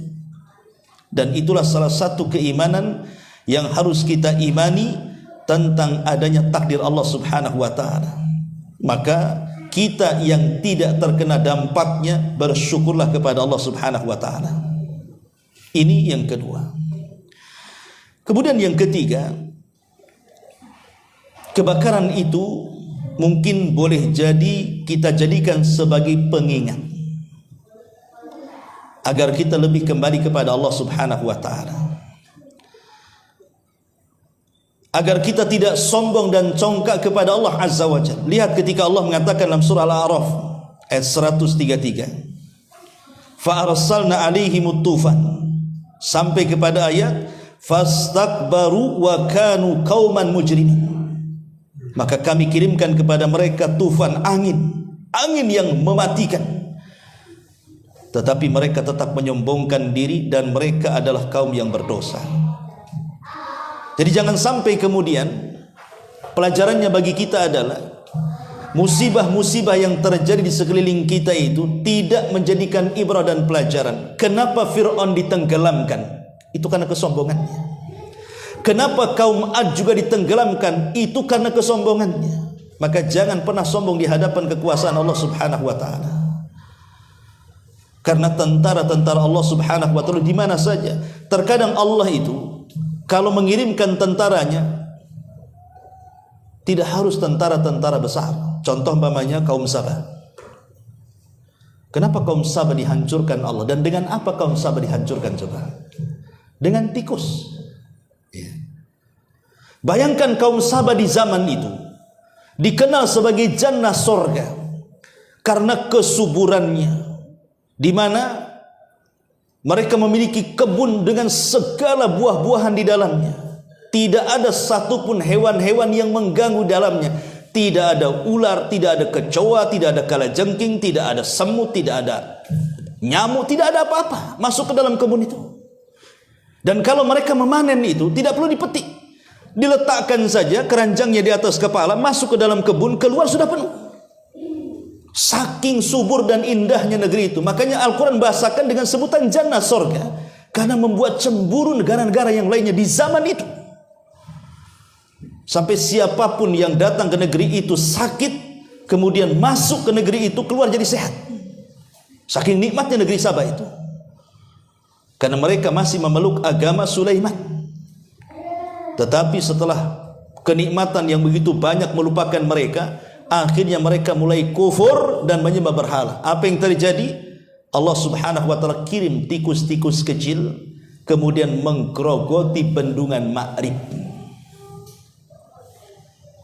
Dan itulah salah satu keimanan yang harus kita imani tentang adanya takdir Allah Subhanahu wa ta'ala. Maka kita yang tidak terkena dampaknya, bersyukurlah kepada Allah Subhanahu wa ta'ala. Ini yang kedua. Kemudian yang ketiga, kebakaran itu mungkin boleh jadi kita jadikan sebagai pengingat agar kita lebih kembali kepada Allah Subhanahu wa ta'ala, agar kita tidak sombong dan congkak kepada Allah Azza wa Jalla. Lihat ketika Allah mengatakan dalam surah Al-A'raf ayat 133, fa arsalna alaihimut tufan, sampai kepada ayat fastakbaru wa kanu qauman mujrimin. Maka kami kirimkan kepada mereka tufan, angin yang mematikan, tetapi mereka tetap menyombongkan diri dan mereka adalah kaum yang berdosa. Jadi jangan sampai kemudian pelajarannya bagi kita adalah musibah-musibah yang terjadi di sekeliling kita itu tidak menjadikan ibrah dan pelajaran. Kenapa Fir'aun ditenggelamkan? Itu karena kesombongannya. Kenapa kaum Ad juga ditenggelamkan? Itu karena kesombongannya. Maka jangan pernah sombong di hadapan kekuasaan Allah Subhanahu wa ta'ala. Karena tentara-tentara Allah Subhanahu wa ta'ala di mana saja, terkadang Allah itu kalau mengirimkan tentaranya tidak harus tentara-tentara besar. Contoh umpamanya kaum Sabah. Kenapa kaum Sabah dihancurkan Allah? Dan dengan apa kaum Sabah dihancurkan coba? Dengan tikus. Bayangkan kaum Sabah di zaman itu dikenal sebagai jannah sorga karena kesuburannya, di mana mereka memiliki kebun dengan segala buah-buahan di dalamnya. Tidak ada satupun hewan-hewan yang mengganggu dalamnya. Tidak ada ular, tidak ada kecoa, tidak ada kalajengking, tidak ada semut, tidak ada nyamuk, tidak ada apa-apa masuk ke dalam kebun itu. Dan kalau mereka memanen itu tidak perlu dipetik, diletakkan saja keranjangnya di atas kepala, masuk ke dalam kebun, keluar sudah penuh. Saking subur dan indahnya negeri itu. Makanya Al-Quran bahasakan dengan sebutan jannah sorga. karena membuat cemburu negara-negara yang lainnya di zaman itu. Sampai siapapun yang datang ke negeri itu sakit, kemudian masuk ke negeri itu keluar jadi sehat. Saking nikmatnya negeri Sabah itu. Karena mereka masih memeluk agama Sulaiman. Tetapi setelah kenikmatan yang begitu banyak melupakan mereka, akhirnya mereka mulai kufur dan menyembah berhala. Apa yang terjadi? Allah Subhanahu wa taala kirim tikus-tikus kecil kemudian menggerogoti bendungan Ma'rib.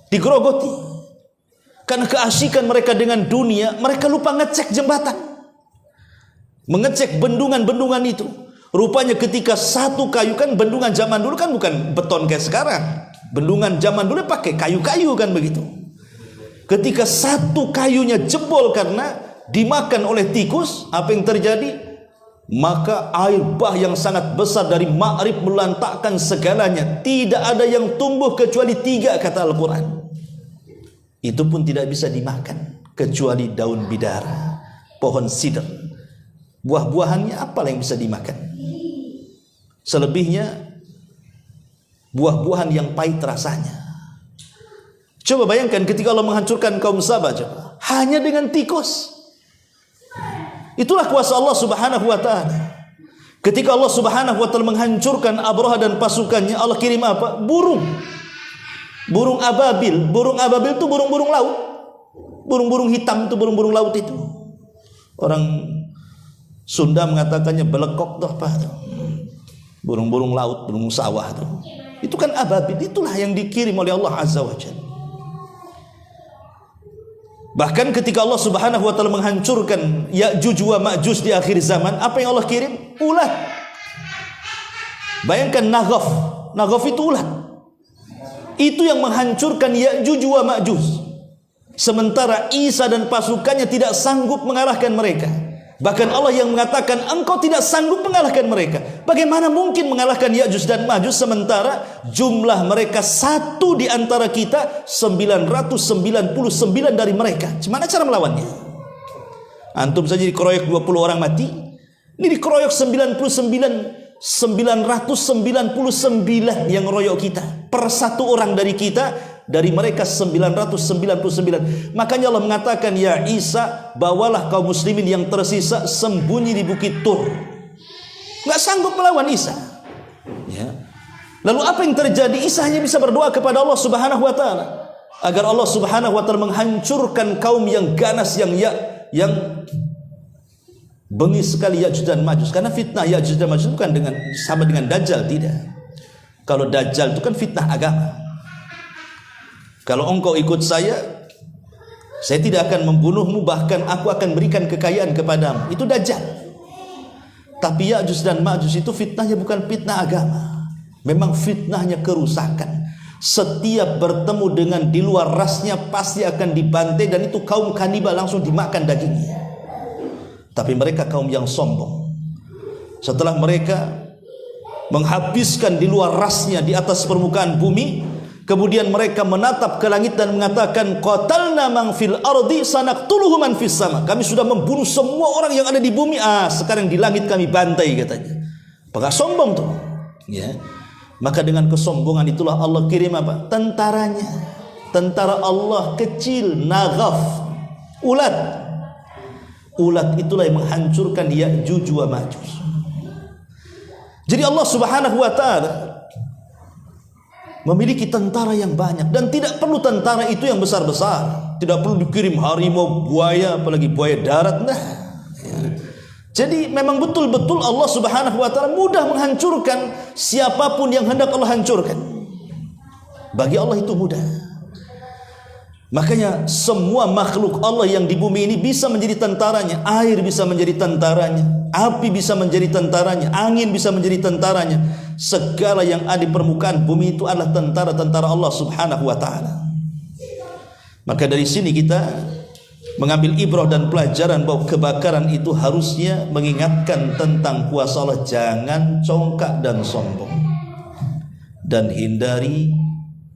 Digerogoti. Karena keasikan mereka dengan dunia, mereka lupa ngecek jembatan. Mengecek bendungan-bendungan itu. Rupanya ketika satu kayu, kan bendungan zaman dulu kan bukan beton kayak sekarang. Bendungan zaman dulu pakai kayu-kayu kan begitu. Ketika satu kayunya jebol karena dimakan oleh tikus, apa yang terjadi? Maka air bah yang sangat besar dari Ma'rib melantakkan segalanya. Tidak ada yang tumbuh kecuali 3 kata Al-Quran. Itu pun tidak bisa dimakan kecuali daun bidara, pohon sidr. Buah-buahannya apalah yang bisa dimakan? Selebihnya buah-buahan yang pahit rasanya. Coba bayangkan ketika Allah menghancurkan kaum Sabah, coba hanya dengan tikus. Itulah kuasa Allah Subhanahu wa taala. Ketika Allah Subhanahu wa taala menghancurkan Abraha dan pasukannya, Allah kirim apa? Burung. Burung ababil. Burung ababil itu burung-burung laut. Burung-burung hitam itu burung-burung laut itu. Orang Sunda mengatakannya belekok toh Pak. Burung-burung laut, burung sawah tuh. Itu kan ababil. Itulah yang dikirim oleh Allah Azza wa Jalla. Bahkan ketika Allah Subhanahu wa taala menghancurkan Ya'juj wa Ma'juj di akhir zaman, apa yang Allah kirim? Ulat. Bayangkan Naghaf. Naghaf itu ulat. Itu yang menghancurkan Ya'juj wa Ma'juj. Sementara Isa dan pasukannya tidak sanggup mengalahkan mereka. Bahkan Allah yang mengatakan engkau tidak sanggup mengalahkan mereka. Bagaimana mungkin mengalahkan Ya'juj dan Ma'juj sementara jumlah mereka satu di antara kita 999 dari mereka. Gimana cara melawannya? Antum saja dikeroyok 20 orang mati. Ini dikeroyok 999 yang royok kita. Per satu orang dari kita, dari mereka 999. Makanya Allah mengatakan, ya Isa, bawalah kaum muslimin yang tersisa sembunyi di bukit Tur. Nggak sanggup melawan Isa. Ya. Lalu apa yang terjadi? Isa hanya bisa berdoa kepada Allah Subhanahu wa taala agar Allah Subhanahu wa taala menghancurkan kaum yang ganas, yang bengis sekali Ya'juj dan Ma'juj. Karena fitnah Ya'juj dan Ma'juj bukan sama dengan Dajjal, tidak. Kalau Dajjal itu kan fitnah agama. Kalau engkau ikut saya tidak akan membunuhmu, bahkan aku akan berikan kekayaan kepadamu. Itu Dajjal. Tapi Ya'juj dan Ma'juj itu fitnahnya bukan fitnah agama. Memang fitnahnya kerusakan. Setiap bertemu dengan di luar rasnya pasti akan dibantai, dan itu kaum kanibal, langsung dimakan dagingnya. Tapi mereka kaum yang sombong. Setelah mereka menghabiskan di luar rasnya di atas permukaan bumi, kemudian mereka menatap ke langit dan mengatakan, qatalna man fil ardi sanaqtuluhu man fis sama. Kami sudah membunuh semua orang yang ada di bumi. Sekarang di langit kami bantai, katanya. Apakah sombong tuh? Ya. Maka dengan kesombongan itulah Allah kirim apa? Tentaranya. Tentara Allah kecil, Naghaf, ulat. Ulat itulah yang menghancurkan Ya'juj wa Ma'juj. Jadi Allah Subhanahu wa taala memiliki tentara yang banyak, dan tidak perlu tentara itu yang besar-besar. Tidak perlu dikirim harimau, buaya, apalagi buaya darat. Nah, ya. Jadi memang betul-betul Allah Subhanahu wa taala mudah menghancurkan siapapun yang hendak Allah hancurkan. Bagi Allah itu mudah. Makanya semua makhluk Allah yang di bumi ini bisa menjadi tentaranya. Air bisa menjadi tentaranya, api bisa menjadi tentaranya, angin bisa menjadi tentaranya. Segala yang ada di permukaan bumi itu adalah tentara-tentara Allah Subhanahu wa taala. Maka dari sini kita mengambil ibrah dan pelajaran bahwa kebakaran itu harusnya mengingatkan tentang kuasa Allah. Jangan congkak dan sombong, dan hindari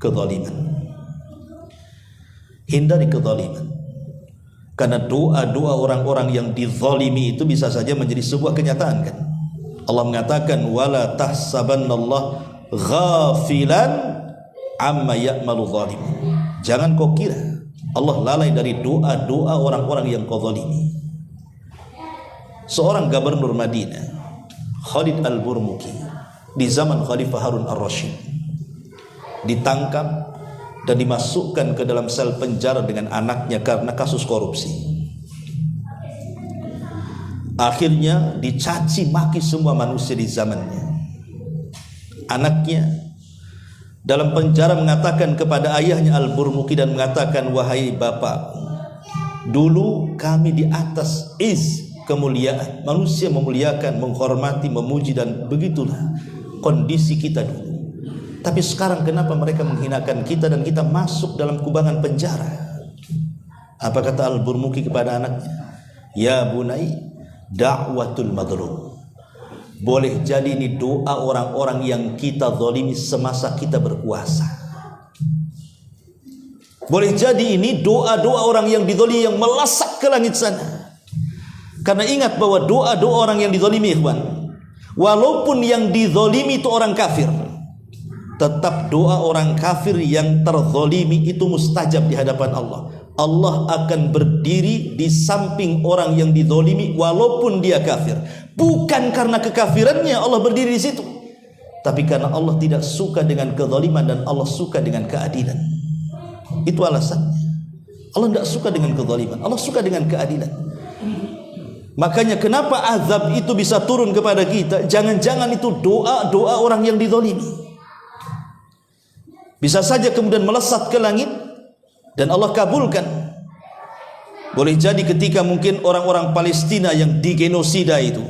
kezaliman. Hindari kezaliman. Karena doa-doa orang-orang yang dizalimi itu bisa saja menjadi sebuah kenyataan, kan? Allah mengatakan wala tahsabannallah ghafilan amma ya'malu zalim. Jangan kau kira Allah lalai dari doa-doa orang-orang yang kau zalimi. Seorang gubernur Madinah, Khalid Al-Burmuki, di zaman Khalifah Harun Ar-Rasyid, ditangkap dan dimasukkan ke dalam sel penjara dengan anaknya karena kasus korupsi. Akhirnya dicaci maki semua manusia di zamannya. Anaknya dalam penjara mengatakan kepada ayahnya Al-Burmuki dan mengatakan, wahai bapak, dulu kami di atas kemuliaan, manusia memuliakan, menghormati, memuji, dan begitulah kondisi kita dulu. Tapi sekarang kenapa mereka menghinakan kita dan kita masuk dalam kubangan penjara? Apa kata Al-Burmuki kepada anaknya? Ya bunai, da'watul madlum. Boleh jadi ini doa orang-orang yang kita zalimi semasa kita berkuasa. Boleh jadi ini doa-doa orang yang dizalimi yang melesat ke langit sana. Karena ingat bahwa doa-doa orang yang dizalimi, ikhwan, walaupun yang dizalimi itu orang kafir, tetap doa orang kafir yang terzalimi itu mustajab di hadapan Allah. Allah akan berdiri di samping orang yang dizalimi walaupun dia kafir. Bukan karena kekafirannya Allah berdiri di situ, tapi karena Allah tidak suka dengan kezaliman dan Allah suka dengan keadilan. Itu alasannya. Allah tidak suka dengan kezaliman, Allah suka dengan keadilan. Makanya kenapa azab itu bisa turun kepada kita? Jangan-jangan itu doa-doa orang yang dizalimi. Bisa saja kemudian melesat ke langit dan Allah kabulkan. Boleh jadi ketika mungkin orang-orang Palestina yang digenosida itu,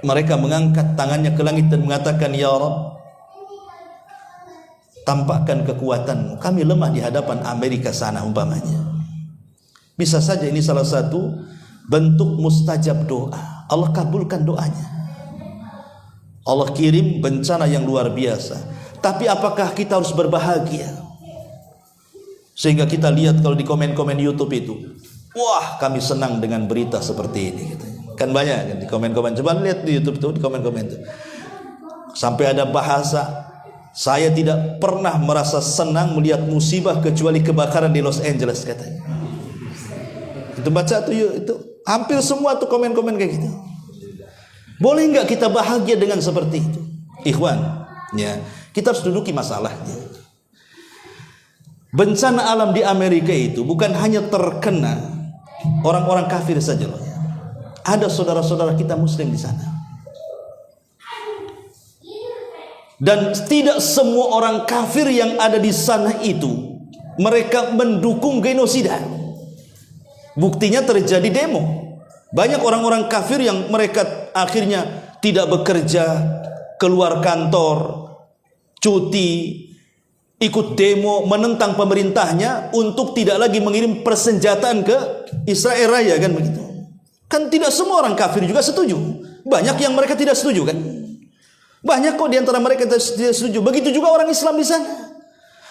mereka mengangkat tangannya ke langit dan mengatakan, ya Rabb, tampakkan kekuatanmu, kami lemah di hadapan Amerika sana umpamanya. Bisa saja ini salah satu bentuk mustajab doa. Allah kabulkan doanya. Allah kirim bencana yang luar biasa. Tapi apakah kita harus berbahagia? Sehingga kita lihat kalau di komen-komen YouTube itu, wah kami senang dengan berita seperti ini gitu. Kan banyak kan di komen-komen. Coba lihat di YouTube itu, di komen-komen itu. Sampai ada bahasa, saya tidak pernah merasa senang melihat musibah kecuali kebakaran di Los Angeles katanya. Itu baca tuh itu hampir semua tuh komen-komen kayak gitu. Boleh nggak kita bahagia dengan seperti itu? Ikhwan, ya, kita harus duduki masalahnya. Bencana alam di Amerika itu bukan hanya terkena orang-orang kafir saja loh. Ada saudara-saudara kita muslim di sana. Dan tidak semua orang kafir yang ada di sana itu mereka mendukung genosida. Buktinya terjadi demo. Banyak orang-orang kafir yang mereka akhirnya tidak bekerja, keluar kantor, cuti, ikut demo menentang pemerintahnya untuk tidak lagi mengirim persenjataan ke Israel Raya, kan begitu. Kan tidak semua orang kafir juga setuju. Banyak yang mereka tidak setuju kan. Banyak kok di antara mereka tidak setuju. Begitu juga orang Islam di sana.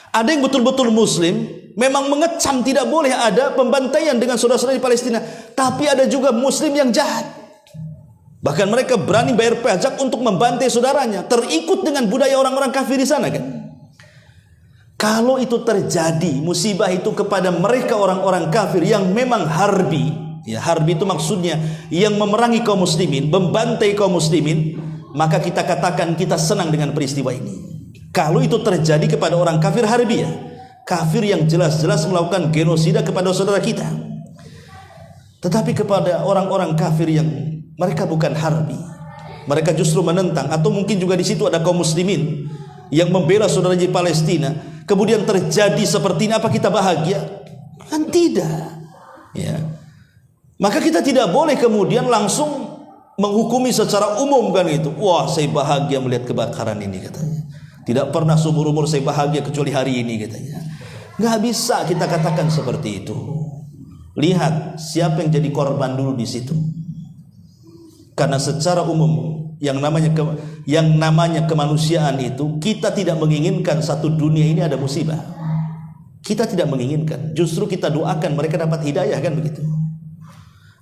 Ada yang betul-betul muslim, memang mengecam tidak boleh ada pembantaian dengan saudara-saudara di Palestina. Tapi ada juga muslim yang jahat. Bahkan mereka berani bayar pajak untuk membantai saudaranya. Terikut dengan budaya orang-orang kafir di sana kan. Kalau itu terjadi, musibah itu kepada mereka orang-orang kafir yang memang harbi, ya, harbi itu maksudnya yang memerangi kaum muslimin, membantai kaum muslimin, maka kita katakan kita senang dengan peristiwa ini. Kalau itu terjadi kepada orang kafir harbi, ya, kafir yang jelas-jelas melakukan genosida kepada saudara kita. Tetapi kepada orang-orang kafir yang mereka bukan harbi, mereka justru menentang, atau mungkin juga di situ ada kaum muslimin yang membela saudara di Palestina, kemudian terjadi seperti ini, apa kita bahagia? Kan tidak. Ya. Maka kita tidak boleh kemudian langsung menghukumi secara umum kan itu. Wah, saya bahagia melihat kebakaran ini katanya. Tidak pernah seumur umur saya bahagia kecuali hari ini katanya. Nggak bisa kita katakan seperti itu. Lihat siapa yang jadi korban dulu di situ. Karena secara umum yang namanya kemanusiaan itu, kita tidak menginginkan satu dunia ini ada musibah. Kita tidak menginginkan. Justru kita doakan mereka dapat hidayah kan begitu.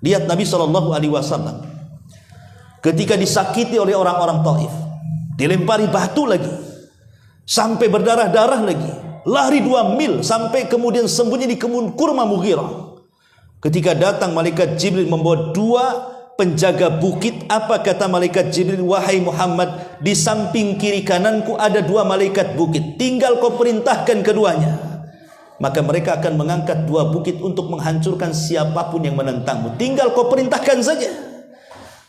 Lihat Nabi SAW ketika disakiti oleh orang-orang Taif, dilempari batu lagi, sampai berdarah-darah lagi, lari 2 mil sampai kemudian sembunyi di kebun kurma Mughirah. Ketika datang malaikat Jibril membawa 2 penjaga bukit, apa kata malaikat Jibril? Wahai Muhammad, di samping kiri kananku ada 2 malaikat bukit, tinggal kau perintahkan keduanya, maka mereka akan mengangkat 2 bukit untuk menghancurkan siapapun yang menentangmu. Tinggal kau perintahkan saja.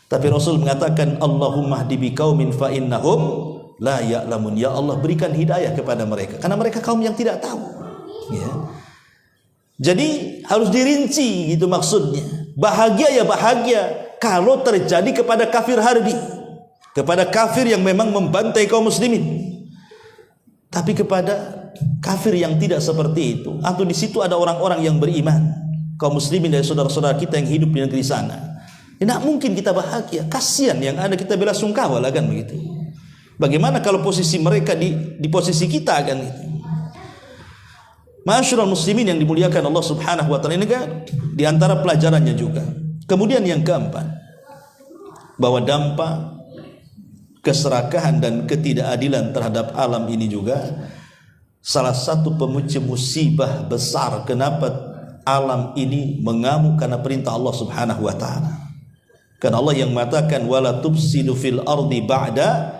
Tapi Rasul mengatakan, Allahumma hdi biqaumin fa innahum la ya'lamun. Ya Allah, berikan hidayah kepada mereka, karena mereka kaum yang tidak tahu. Ya. Jadi harus dirinci, gitu maksudnya. Bahagia ya bahagia kalau terjadi kepada kafir harbi, kepada kafir yang memang membantai kaum muslimin. Tapi kepada kafir yang tidak seperti itu, atau di situ ada orang-orang yang beriman, kaum muslimin dari saudara-saudara kita yang hidup di negeri sana, tidak mungkin kita bahagia. Kasihan, yang ada kita bela sungkawa lah, kan begitu. Bagaimana kalau posisi mereka di posisi kita, kan gitu. Ma'asyiral muslimin yang dimuliakan Allah Subhanahu wa taala, ini kan di antara pelajarannya juga. Kemudian yang keempat, bahwa dampak keserakahan dan ketidakadilan terhadap alam ini juga salah satu pemicu musibah besar kenapa alam ini mengamuk karena perintah Allah Subhanahu wa taala. Karena Allah yang mengatakan wala tufsidu fil ardi ba'da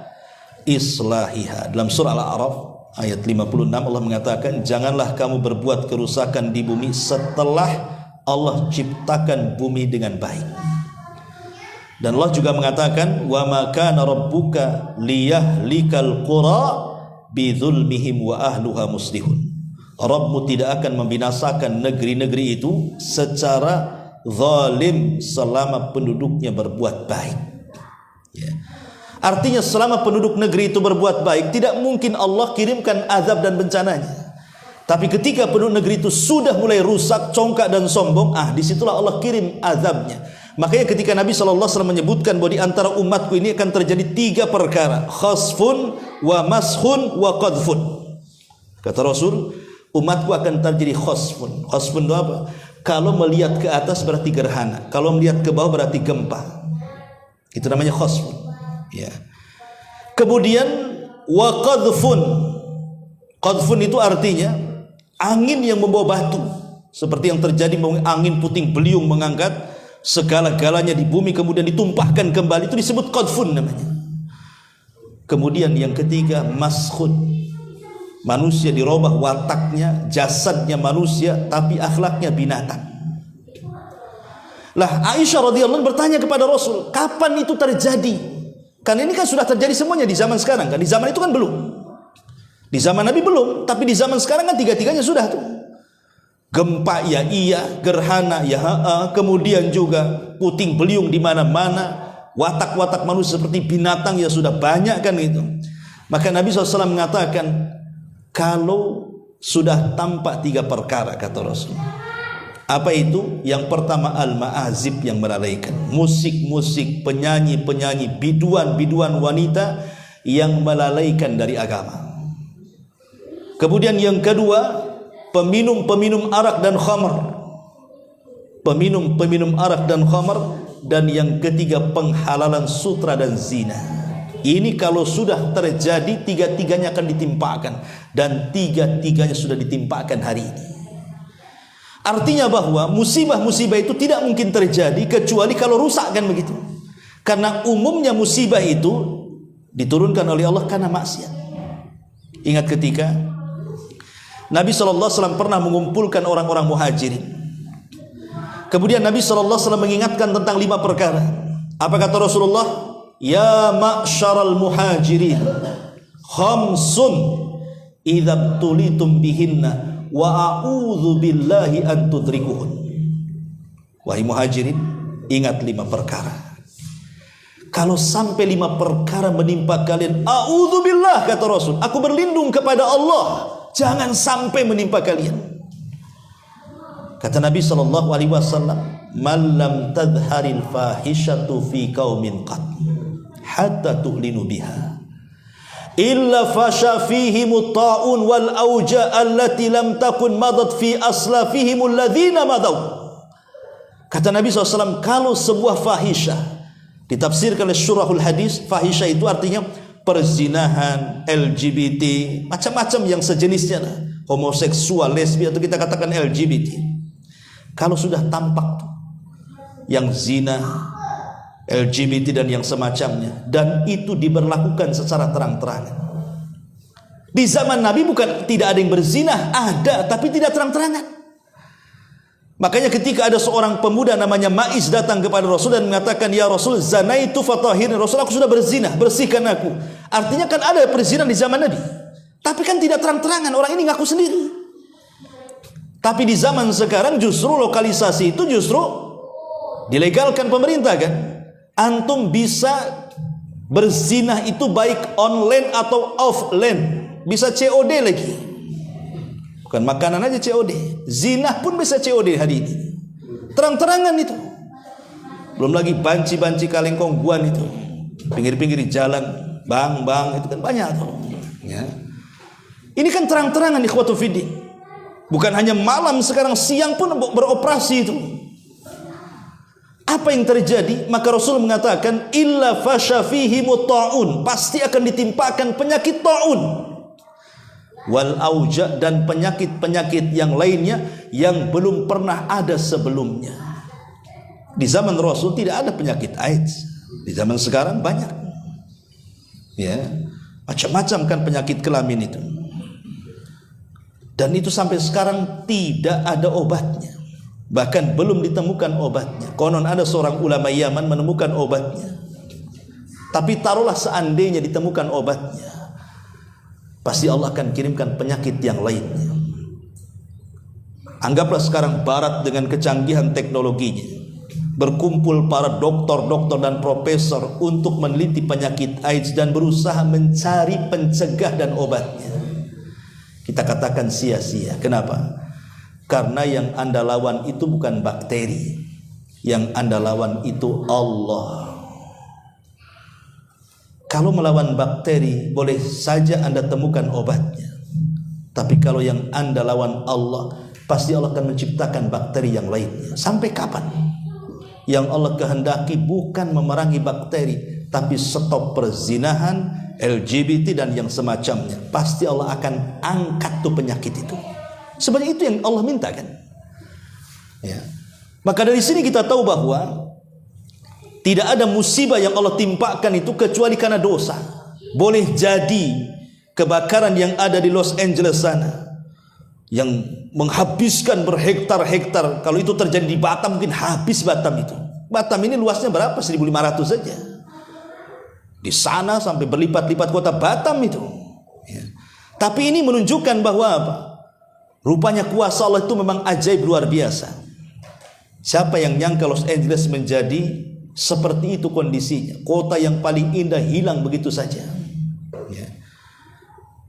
islahiha. Dalam surah Al-A'raf ayat 56 Allah mengatakan, janganlah kamu berbuat kerusakan di bumi setelah Allah ciptakan bumi dengan baik. Dan Allah juga mengatakan, wa ma kana rabbuka liyahlikal qura bidzulmihim wa ahluha muslihun. Rabbmu tidak akan membinasakan negeri-negeri itu secara zalim selama penduduknya berbuat baik. Ya. Artinya selama penduduk negeri itu berbuat baik, tidak mungkin Allah kirimkan azab dan bencananya. Tapi ketika penduduk negeri itu sudah mulai rusak, congkak dan sombong, disitulah Allah kirim azabnya. Makanya ketika Nabi SAW menyebutkan bahwa di antara umatku ini akan terjadi 3 perkara, khasfun wa mashun wa qadfun. Kata Rasul, umatku akan terjadi khasfun. Khasfun itu apa? Kalau melihat ke atas berarti gerhana, kalau melihat ke bawah berarti gempa. Itu namanya khasfun. Ya. Kemudian wa qadfun. Qadfun itu artinya angin yang membawa batu, seperti yang terjadi angin puting beliung mengangkat segala-galanya di bumi kemudian ditumpahkan kembali, itu disebut qadfun namanya. Kemudian yang ketiga maskhun. Manusia dirubah wataknya, jasadnya manusia tapi akhlaknya binatang. Lah Aisyah radhiyallahu anha bertanya kepada Rasul, kapan itu terjadi? Kan ini kan sudah terjadi semuanya di zaman sekarang kan. Di zaman itu kan belum. Di zaman Nabi belum, tapi di zaman sekarang kan 3-tiganya sudah tuh. Gempa ya iya, gerhana ya kemudian juga puting beliung di mana-mana, watak-watak manusia seperti binatang ya sudah banyak kan itu. Maka Nabi SAW mengatakan, kalau sudah tampak 3 perkara, kata Rasul. Apa itu? Yang pertama al-ma'azib yang melalaikan, musik-musik, penyanyi-penyanyi, biduan-biduan wanita yang melalaikan dari agama. Kemudian yang kedua, peminum-peminum arak dan khamar. Peminum-peminum arak dan khamar. Dan yang ketiga, penghalalan sutra dan zina. Ini kalau sudah terjadi, 3-tiganya akan ditimpakan, dan 3-tiganya sudah ditimpakan hari ini. Artinya bahwa musibah-musibah itu tidak mungkin terjadi kecuali kalau rusak, kan begitu. Karena umumnya musibah itu diturunkan oleh Allah karena maksiat. Ingat ketika Nabi SAW pernah mengumpulkan orang-orang muhajirin. Kemudian Nabi SAW mengingatkan tentang 5 perkara. Apa kata Rasulullah? Ya ma'syaral muhajirin, khamsun idza tulitum bihinna wa a'udzu billahi an tudrikuhun. Wahai muhajirin, ingat 5 perkara. Kalau sampai 5 perkara menimpa kalian, a'udzu billah, kata Rasul, aku berlindung kepada Allah, jangan sampai menimpa kalian. Kata Nabi SAW, man lam tadharil fahishatu fi qaumin qat hatta tu'linu biha illa fasha fihim at-ta'un wal auja allati lam takun madat fi aslafihim alladhina madaw. Kata Nabi SAW, kalau sebuah fahisyah Ditafsirkan oleh syurahul hadis, fahisha itu artinya perzinahan, LGBT, macam-macam yang sejenisnya, homoseksual, lesbi, atau kita katakan LGBT. Kalau sudah tampak yang zina, LGBT dan yang semacamnya, dan itu diberlakukan secara terang-terangan. Di zaman Nabi bukan tidak ada yang berzina, ada, tapi tidak terang-terangan. Makanya ketika ada seorang pemuda namanya Maiz datang kepada Rasul dan mengatakan, "Ya Rasul, zanaitu fatahhirni." Rasul, aku sudah berzina, bersihkan aku. Artinya kan ada perzinahan di zaman Nabi, tapi kan tidak terang-terangan, orang ini ngaku sendiri. Tapi di zaman sekarang justru lokalisasi itu justru dilegalkan pemerintah kan. Antum bisa berzina itu baik online atau offline, bisa COD lagi. Bukan makanan aja COD, zina pun bisa COD hari ini. Terang-terangan itu. Belum lagi banci-banci kalengkongguan itu, pinggir-pinggir di jalan, bang itu kan banyak tuh. Ya. Ini kan terang-terangan ikhwatu fiddin. Bukan hanya malam, sekarang siang pun beroperasi itu. Apa yang terjadi? Maka Rasul mengatakan, illa fasha fihi ta'un, pasti akan ditimpakan penyakit ta'un. Wal auja, dan penyakit-penyakit yang lainnya yang belum pernah ada sebelumnya. Di zaman Rasul tidak ada penyakit AIDS. Di zaman sekarang banyak. Ya, macam-macam kan penyakit kelamin itu. Dan itu sampai sekarang tidak ada obatnya. Bahkan belum ditemukan obatnya. Konon ada seorang ulama Yaman menemukan obatnya. Tapi taruhlah seandainya ditemukan obatnya, pasti Allah akan kirimkan penyakit yang lainnya. Anggaplah sekarang Barat dengan kecanggihan teknologinya, berkumpul para dokter-dokter dan profesor untuk meneliti penyakit AIDS dan berusaha mencari pencegah dan obatnya. Kita katakan sia-sia. Kenapa? Karena yang Anda lawan itu bukan bakteri, yang Anda lawan itu Allah. Kalau melawan bakteri boleh saja Anda temukan obatnya, tapi kalau yang Anda lawan Allah, pasti Allah akan menciptakan bakteri yang lainnya. Sampai kapan? Yang Allah kehendaki bukan memerangi bakteri, tapi stop perzinahan, LGBT dan yang semacamnya. Pasti Allah akan angkat tuh penyakit itu. Sebenarnya itu yang Allah minta kan. Ya. Maka dari sini kita tahu bahwa tidak ada musibah yang Allah timpakan itu kecuali karena dosa. Boleh jadi kebakaran yang ada di Los Angeles sana, yang menghabiskan berhektar-hektar. Kalau itu terjadi di Batam, mungkin habis Batam itu. Batam ini luasnya berapa? 1.500 saja. Di sana sampai berlipat-lipat kota Batam itu. Ya. Tapi ini menunjukkan bahwa apa? Rupanya kuasa Allah itu memang ajaib luar biasa. Siapa yang nyangka Los Angeles menjadi seperti itu kondisinya? Kota yang paling indah hilang begitu saja. Ya.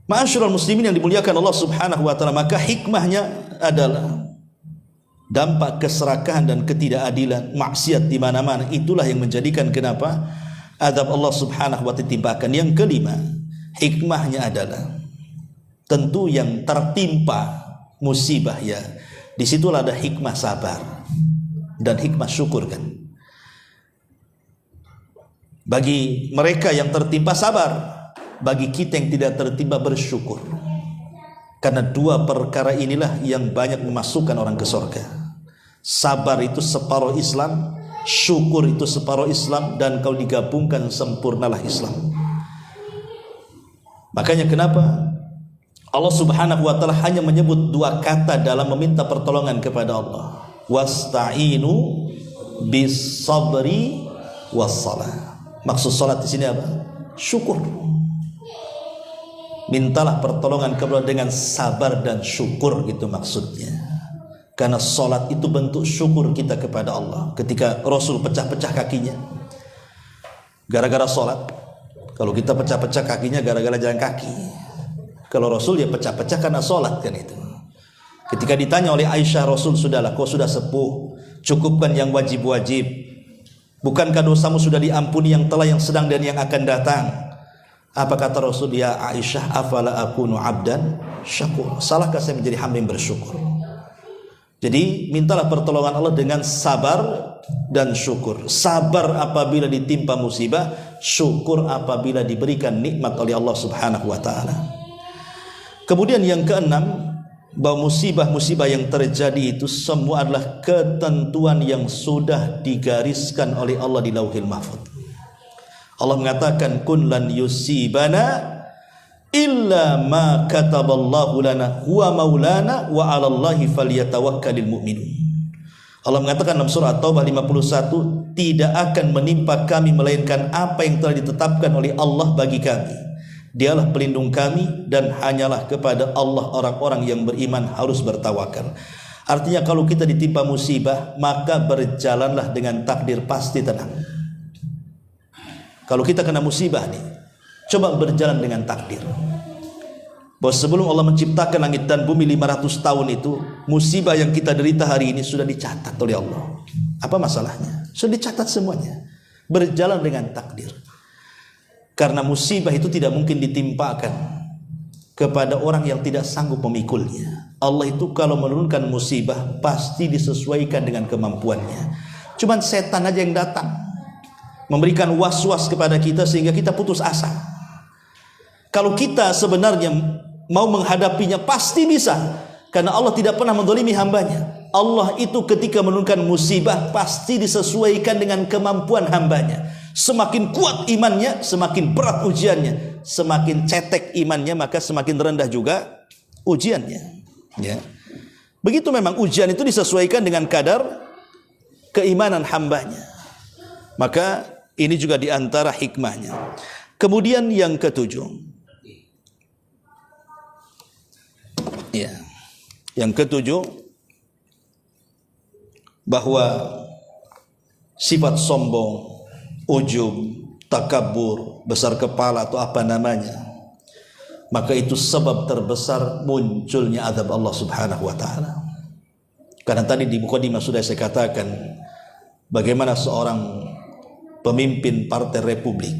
Ma'asyiral muslimin yang dimuliakan Allah Subhanahu wa taala, maka hikmahnya adalah dampak keserakahan dan ketidakadilan, maksiat di mana-mana. Itulah yang menjadikan kenapa azab Allah Subhanahu wa taala timpakan. Yang kelima, hikmahnya adalah tentu yang tertimpa musibah, ya disitulah ada hikmah sabar dan hikmah syukur kan. Bagi mereka yang tertimpa sabar, bagi kita yang tidak tertimpa bersyukur. Karena dua perkara inilah yang banyak memasukkan orang ke surga. Sabar itu separuh Islam, syukur itu separuh Islam, dan kalau digabungkan sempurnalah Islam. Makanya kenapa Allah Subhanahu wa taala hanya menyebut dua kata dalam meminta pertolongan kepada Allah. Wasta'inu bis sabri was salah. Maksud salat di sini apa? Syukur. Mintalah pertolongan kepada Allah dengan sabar dan syukur, itu maksudnya. Karena salat itu bentuk syukur kita kepada Allah. Ketika Rasul pecah-pecah kakinya gara-gara salat. Kalau kita pecah-pecah kakinya gara-gara jalan kaki. Kalau Rasul ya pecah-pecah karena sholat kan itu. Ketika ditanya oleh Aisyah, Rasul, sudahlah, kau sudah sepuh, cukupkan yang wajib-wajib. Bukankah dosamu sudah diampuni yang telah, yang sedang dan yang akan datang? Apa kata Rasul? Ya Aisyah, afala akunu abdan syakur. Salahkah saya menjadi hamba yang bersyukur? Jadi mintalah pertolongan Allah dengan sabar dan syukur. Sabar apabila ditimpa musibah, syukur apabila diberikan nikmat oleh Allah Subhanahu wa taala. Kemudian yang keenam, bahwa musibah-musibah yang terjadi itu semua adalah ketentuan yang sudah digariskan oleh Allah di Lauhil Mahfuz. Allah mengatakan, kun lan yusibana illa ma kataballahu lana huwa maulana wa 'alallahi falyatawakkalul mu'minun. Allah mengatakan dalam surah At-Taubah 51, tidak akan menimpa kami melainkan apa yang telah ditetapkan oleh Allah bagi kami. Dialah pelindung kami dan hanyalah kepada Allah orang-orang yang beriman harus bertawakal. Artinya kalau kita ditimpa musibah, maka berjalanlah dengan takdir, pasti tenang. Kalau kita kena musibah nih, coba berjalan dengan takdir. Bahwa sebelum Allah menciptakan langit dan bumi 500 tahun itu, musibah yang kita derita hari ini sudah dicatat oleh Allah. Apa masalahnya? Sudah dicatat semuanya. Berjalan dengan takdir. Karena musibah itu tidak mungkin ditimpakan kepada orang yang tidak sanggup memikulnya. Allah itu kalau menurunkan musibah pasti disesuaikan dengan kemampuannya. Cuman setan aja yang datang memberikan was-was kepada kita sehingga kita putus asa. Kalau kita sebenarnya mau menghadapinya pasti bisa, karena Allah tidak pernah menzalimi hambanya. Allah itu ketika menurunkan musibah pasti disesuaikan dengan kemampuan hambanya. Semakin kuat imannya, semakin berat ujiannya. Semakin cetek imannya, maka semakin rendah juga ujiannya. Ya. Begitu memang ujian itu disesuaikan dengan kadar keimanan hambanya. Maka ini juga diantara hikmahnya. Kemudian yang ketujuh, ya, yang ketujuh, bahwa sifat sombong, ujub, takabur, besar kepala atau apa namanya, maka itu sebab terbesar munculnya azab Allah Subhanahu wa taala. Karena tadi di mukadimah sudah saya katakan bagaimana seorang pemimpin Partai Republik,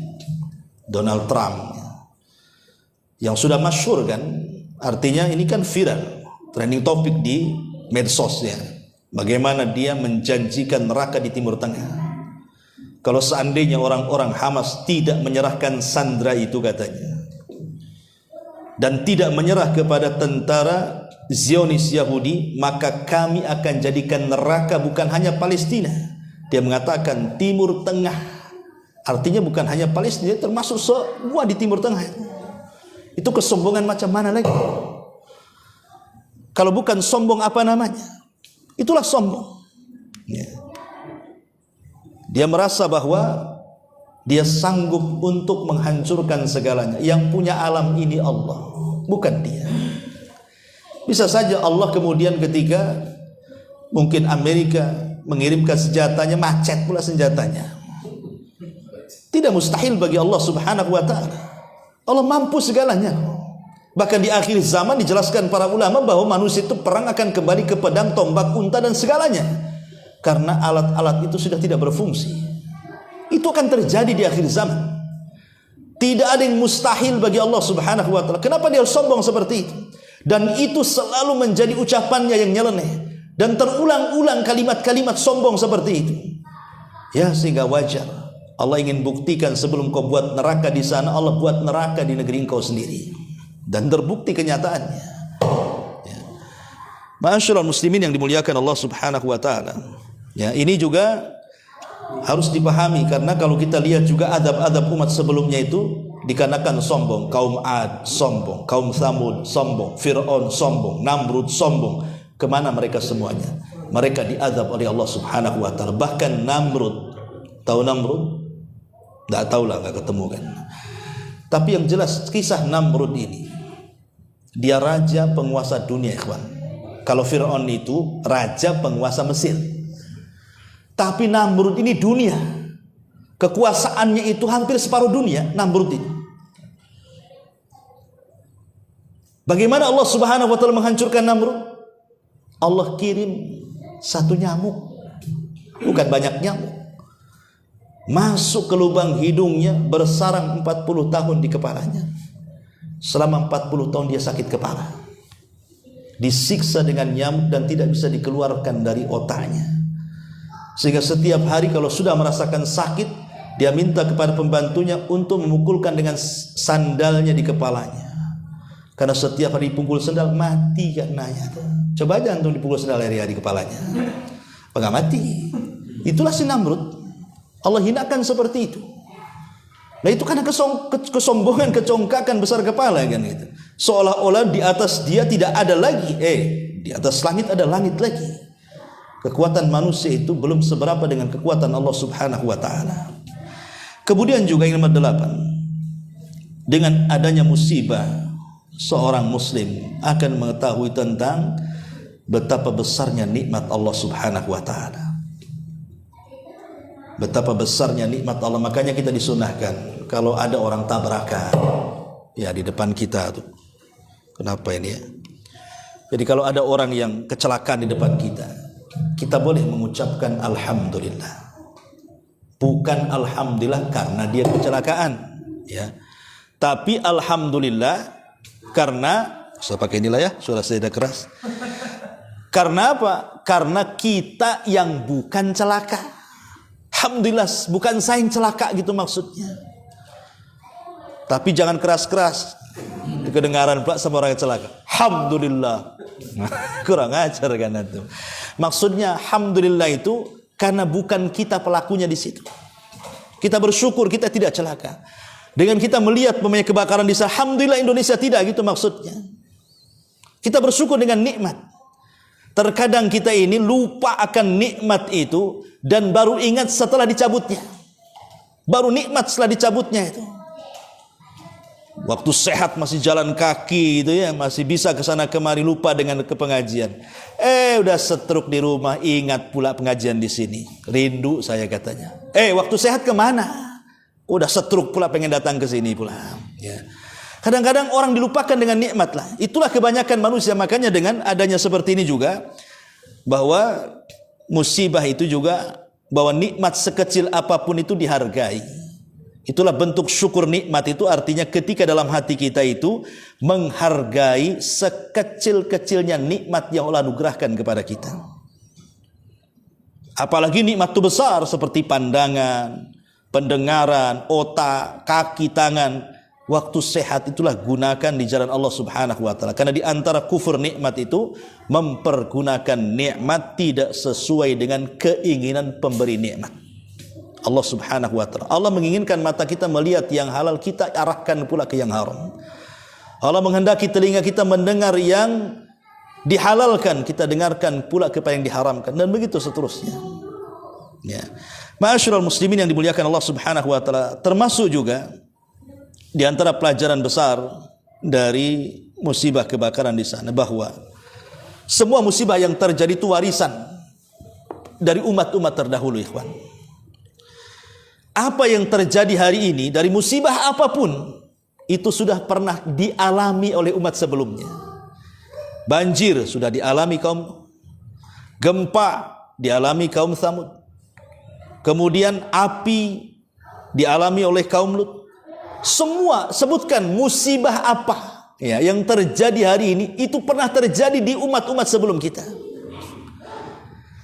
Donald Trump, yang sudah masyhur kan, artinya ini kan viral, trending topik di medsosnya, bagaimana dia menjanjikan neraka di Timur Tengah. Kalau seandainya orang-orang Hamas tidak menyerahkan sandera itu katanya, dan tidak menyerah kepada tentara Zionis Yahudi, maka kami akan jadikan neraka bukan hanya Palestina. Dia mengatakan Timur Tengah, artinya bukan hanya Palestina, termasuk semua di Timur Tengah. Itu kesombongan macam mana lagi? Kalau bukan sombong apa namanya? Itulah sombong. Ya. Dia merasa bahwa dia sanggup untuk menghancurkan segalanya. Yang punya alam ini Allah, bukan dia. Bisa saja Allah kemudian ketika mungkin Amerika mengirimkan senjatanya, macet pula senjatanya. Tidak mustahil bagi Allah Subhanahu wa ta'ala. Allah mampu segalanya. Bahkan di akhir zaman dijelaskan para ulama bahwa manusia itu perang akan kembali ke pedang, tombak, unta dan segalanya. Karena alat-alat itu sudah tidak berfungsi. Itu akan terjadi di akhir zaman. Tidak ada yang mustahil bagi Allah Subhanahu wa ta'ala. Kenapa dia sombong seperti itu? Dan itu selalu menjadi ucapannya yang nyeleneh. Dan terulang-ulang kalimat-kalimat sombong seperti itu. Ya, sehingga wajar. Allah ingin buktikan sebelum kau buat neraka di sana, Allah buat neraka di negeri engkau sendiri. Dan terbukti kenyataannya. Ya. Ma'asyiral muslimin yang dimuliakan Allah Subhanahu wa ta'ala. Ya, ini juga harus dipahami, karena kalau kita lihat juga adab-adab umat sebelumnya itu dikarenakan sombong. Kaum Ad sombong, kaum Tsamud sombong, Fir'aun sombong, Namrud sombong. Kemana mereka semuanya? Mereka diazab oleh Allah Subhanahu wa ta'ala. Bahkan Namrud, tahu Namrud? Tidak tahu lah, nggak ketemu kan. Tapi yang jelas kisah Namrud ini, dia raja penguasa dunia, ikhwan. Kalau Fir'aun itu raja penguasa Mesir. Tapi Namrud ini dunia. Kekuasaannya itu hampir separuh dunia, Namrud ini. Bagaimana Allah Subhanahu wa ta'ala menghancurkan Namrud? Allah kirim satu nyamuk, bukan banyak nyamuk, masuk ke lubang hidungnya, bersarang 40 tahun di kepalanya. Selama 40 tahun dia sakit kepala. disiksa dengan nyamuk dan tidak bisa dikeluarkan dari otaknya. Sehingga setiap hari kalau sudah merasakan sakit, dia minta kepada pembantunya untuk memukulkan dengan sandalnya di kepalanya. Karena setiap hari dipukul sandal mati karenanya. Coba aja antum dipukul sandal hari-hari di kepalanya, enggak mati. Itulah si Namrud. Allah hinakan seperti itu. Nah itu karena kesombongan, kecongkakan besar kepala kan gitu. Seolah-olah di atas dia tidak ada lagi. Di atas langit ada langit lagi. Kekuatan manusia itu belum seberapa dengan kekuatan Allah Subhanahu wa taala. Kemudian juga yang nomor 8, dengan adanya musibah, seorang muslim akan mengetahui tentang betapa besarnya nikmat Allah Subhanahu wa taala. Betapa besarnya nikmat Allah. Makanya kita disunahkan kalau ada orang tabrakan ya di depan kita tuh. Kenapa ini ya? Jadi kalau ada orang yang kecelakaan di depan kita, kita boleh mengucapkan alhamdulillah. Bukan alhamdulillah karena dia kecelakaan, ya. Tapi alhamdulillah karena saya pakai inilah ya, suara saya udah keras. Karena apa? Karena kita yang bukan celaka. Alhamdulillah, bukan saya yang celaka gitu maksudnya. Tapi jangan keras-keras. Kedengaran pula sama orang yang celaka. Alhamdulillah. Kurang ajar kan itu. Maksudnya alhamdulillah itu karena bukan kita pelakunya di situ. Kita bersyukur kita tidak celaka. Dengan kita melihat kebakaran di sana, alhamdulillah Indonesia tidak gitu maksudnya. Kita bersyukur dengan nikmat. Terkadang kita ini lupa akan nikmat itu dan baru ingat setelah dicabutnya. Baru nikmat setelah dicabutnya itu. Waktu sehat masih jalan kaki itu ya, masih bisa kesana kemari, lupa dengan kepengajian. Udah setruk di rumah, ingat pula pengajian di sini. Rindu saya katanya. Waktu sehat kemana? Udah setruk pula pengen datang ke sini pula. Ya. Kadang-kadang orang dilupakan dengan nikmat lah. Itulah kebanyakan manusia. Makanya dengan adanya seperti ini juga, bahwa musibah itu juga, bahwa nikmat sekecil apapun itu dihargai. Itulah bentuk syukur nikmat itu, artinya ketika dalam hati kita itu menghargai sekecil-kecilnya nikmat yang Allah anugerahkan kepada kita. Apalagi nikmat itu besar seperti pandangan, pendengaran, otak, kaki, tangan. Waktu sehat itulah gunakan di jalan Allah Subhanahu wa taala. Karena di antara kufur nikmat itu mempergunakan nikmat tidak sesuai dengan keinginan pemberi nikmat. Allah Subhanahu wa taala. Allah menginginkan mata kita melihat yang halal, kita arahkan pula ke yang haram. Allah menghendaki telinga kita mendengar yang dihalalkan, kita dengarkan pula kepada yang diharamkan, dan begitu seterusnya. Ya. Ma'asyiral muslimin yang dimuliakan Allah Subhanahu wa taala, termasuk juga di antara pelajaran besar dari musibah kebakaran di sana, bahwa semua musibah yang terjadi itu warisan dari umat-umat terdahulu, ikhwan. Apa yang terjadi hari ini dari musibah apapun itu sudah pernah dialami oleh umat sebelumnya. Banjir sudah dialami kaum, gempa dialami kaum Tsamud, kemudian api dialami oleh kaum Lut. Semua sebutkan musibah apa ya yang terjadi hari ini itu pernah terjadi di umat-umat sebelum kita.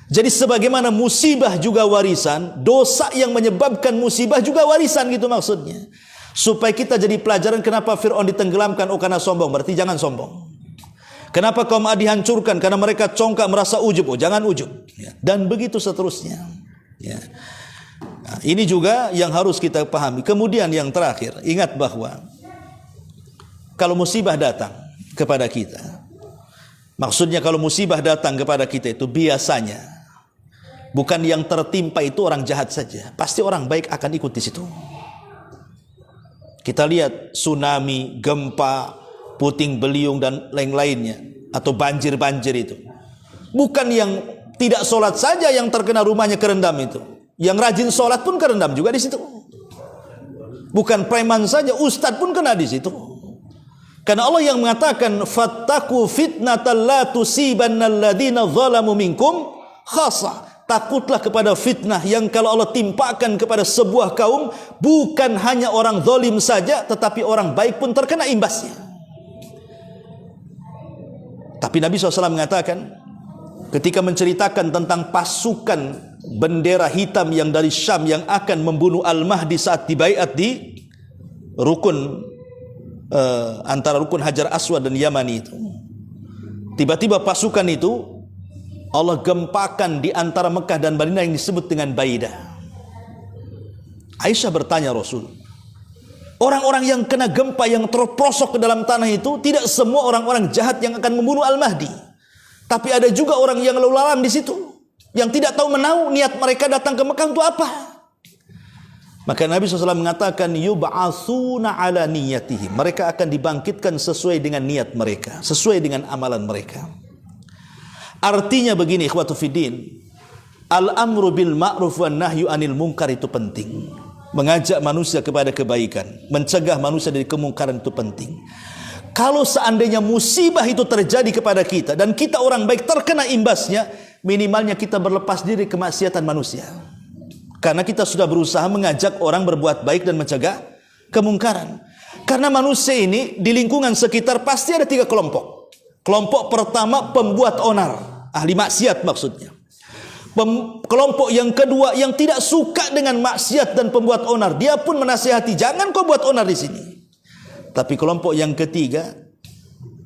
Jadi sebagaimana musibah juga warisan, dosa yang menyebabkan musibah juga warisan gitu maksudnya. Supaya kita jadi pelajaran kenapa Fir'aun ditenggelamkan, karena sombong, berarti jangan sombong. Kenapa kaum Ad dihancurkan, karena mereka congkak merasa ujub, jangan ujub ya. Dan begitu seterusnya ya. Nah, ini juga yang harus kita pahami. Kemudian yang terakhir, ingat bahwa kalau musibah datang kepada kita, maksudnya kalau musibah datang kepada kita itu biasanya bukan yang tertimpa itu orang jahat saja, pasti orang baik akan ikut di situ. Kita lihat tsunami, gempa, puting beliung dan lain-lainnya, atau banjir-banjir itu. Bukan yang tidak sholat saja yang terkena rumahnya kerendam itu. Yang rajin sholat pun kerendam juga di situ. Bukan preman saja, ustadz pun kena di situ. Karena Allah yang mengatakan, fattaqu fitnatal la tusibannal ladzina zalamu minkum khassa. Takutlah kepada fitnah yang kalau Allah timpakan kepada sebuah kaum, bukan hanya orang zalim saja, tetapi orang baik pun terkena imbasnya. Tapi Nabi SAW mengatakan, ketika menceritakan tentang pasukan bendera hitam yang dari Syam yang akan membunuh Al-Mahdi saat dibaiat di rukun antara rukun Hajar Aswad dan Yamani itu, tiba-tiba pasukan itu Allah gempakan di antara Mekah dan Madinah yang disebut dengan Baidah. Aisyah bertanya Rasul, orang-orang yang kena gempa yang terprosok ke dalam tanah itu tidak semua orang-orang jahat yang akan membunuh Al-Mahdi, tapi ada juga orang yang lalu lalang di situ yang tidak tahu menahu niat mereka datang ke Mekah untuk apa. Maka Nabi SAW mengatakan, yub'atsuna ala niyatihim, mereka akan dibangkitkan sesuai dengan niat mereka, sesuai dengan amalan mereka. Artinya begini ikhwatu fiddin, al-amru bil ma'ruf wan nahyu anil munkar itu penting. Mengajak manusia kepada kebaikan, mencegah manusia dari kemungkaran itu penting. Kalau seandainya musibah itu terjadi kepada kita dan kita orang baik terkena imbasnya, minimalnya kita berlepas diri kemaksiatan manusia. Karena kita sudah berusaha mengajak orang berbuat baik dan mencegah kemungkaran. Karena manusia ini di lingkungan sekitar pasti ada 3 kelompok. Kelompok pertama pembuat onar, ahli maksiat maksudnya. Kelompok yang kedua yang tidak suka dengan maksiat dan pembuat onar, dia pun menasihati, jangan kau buat onar di sini. Tapi kelompok yang ketiga,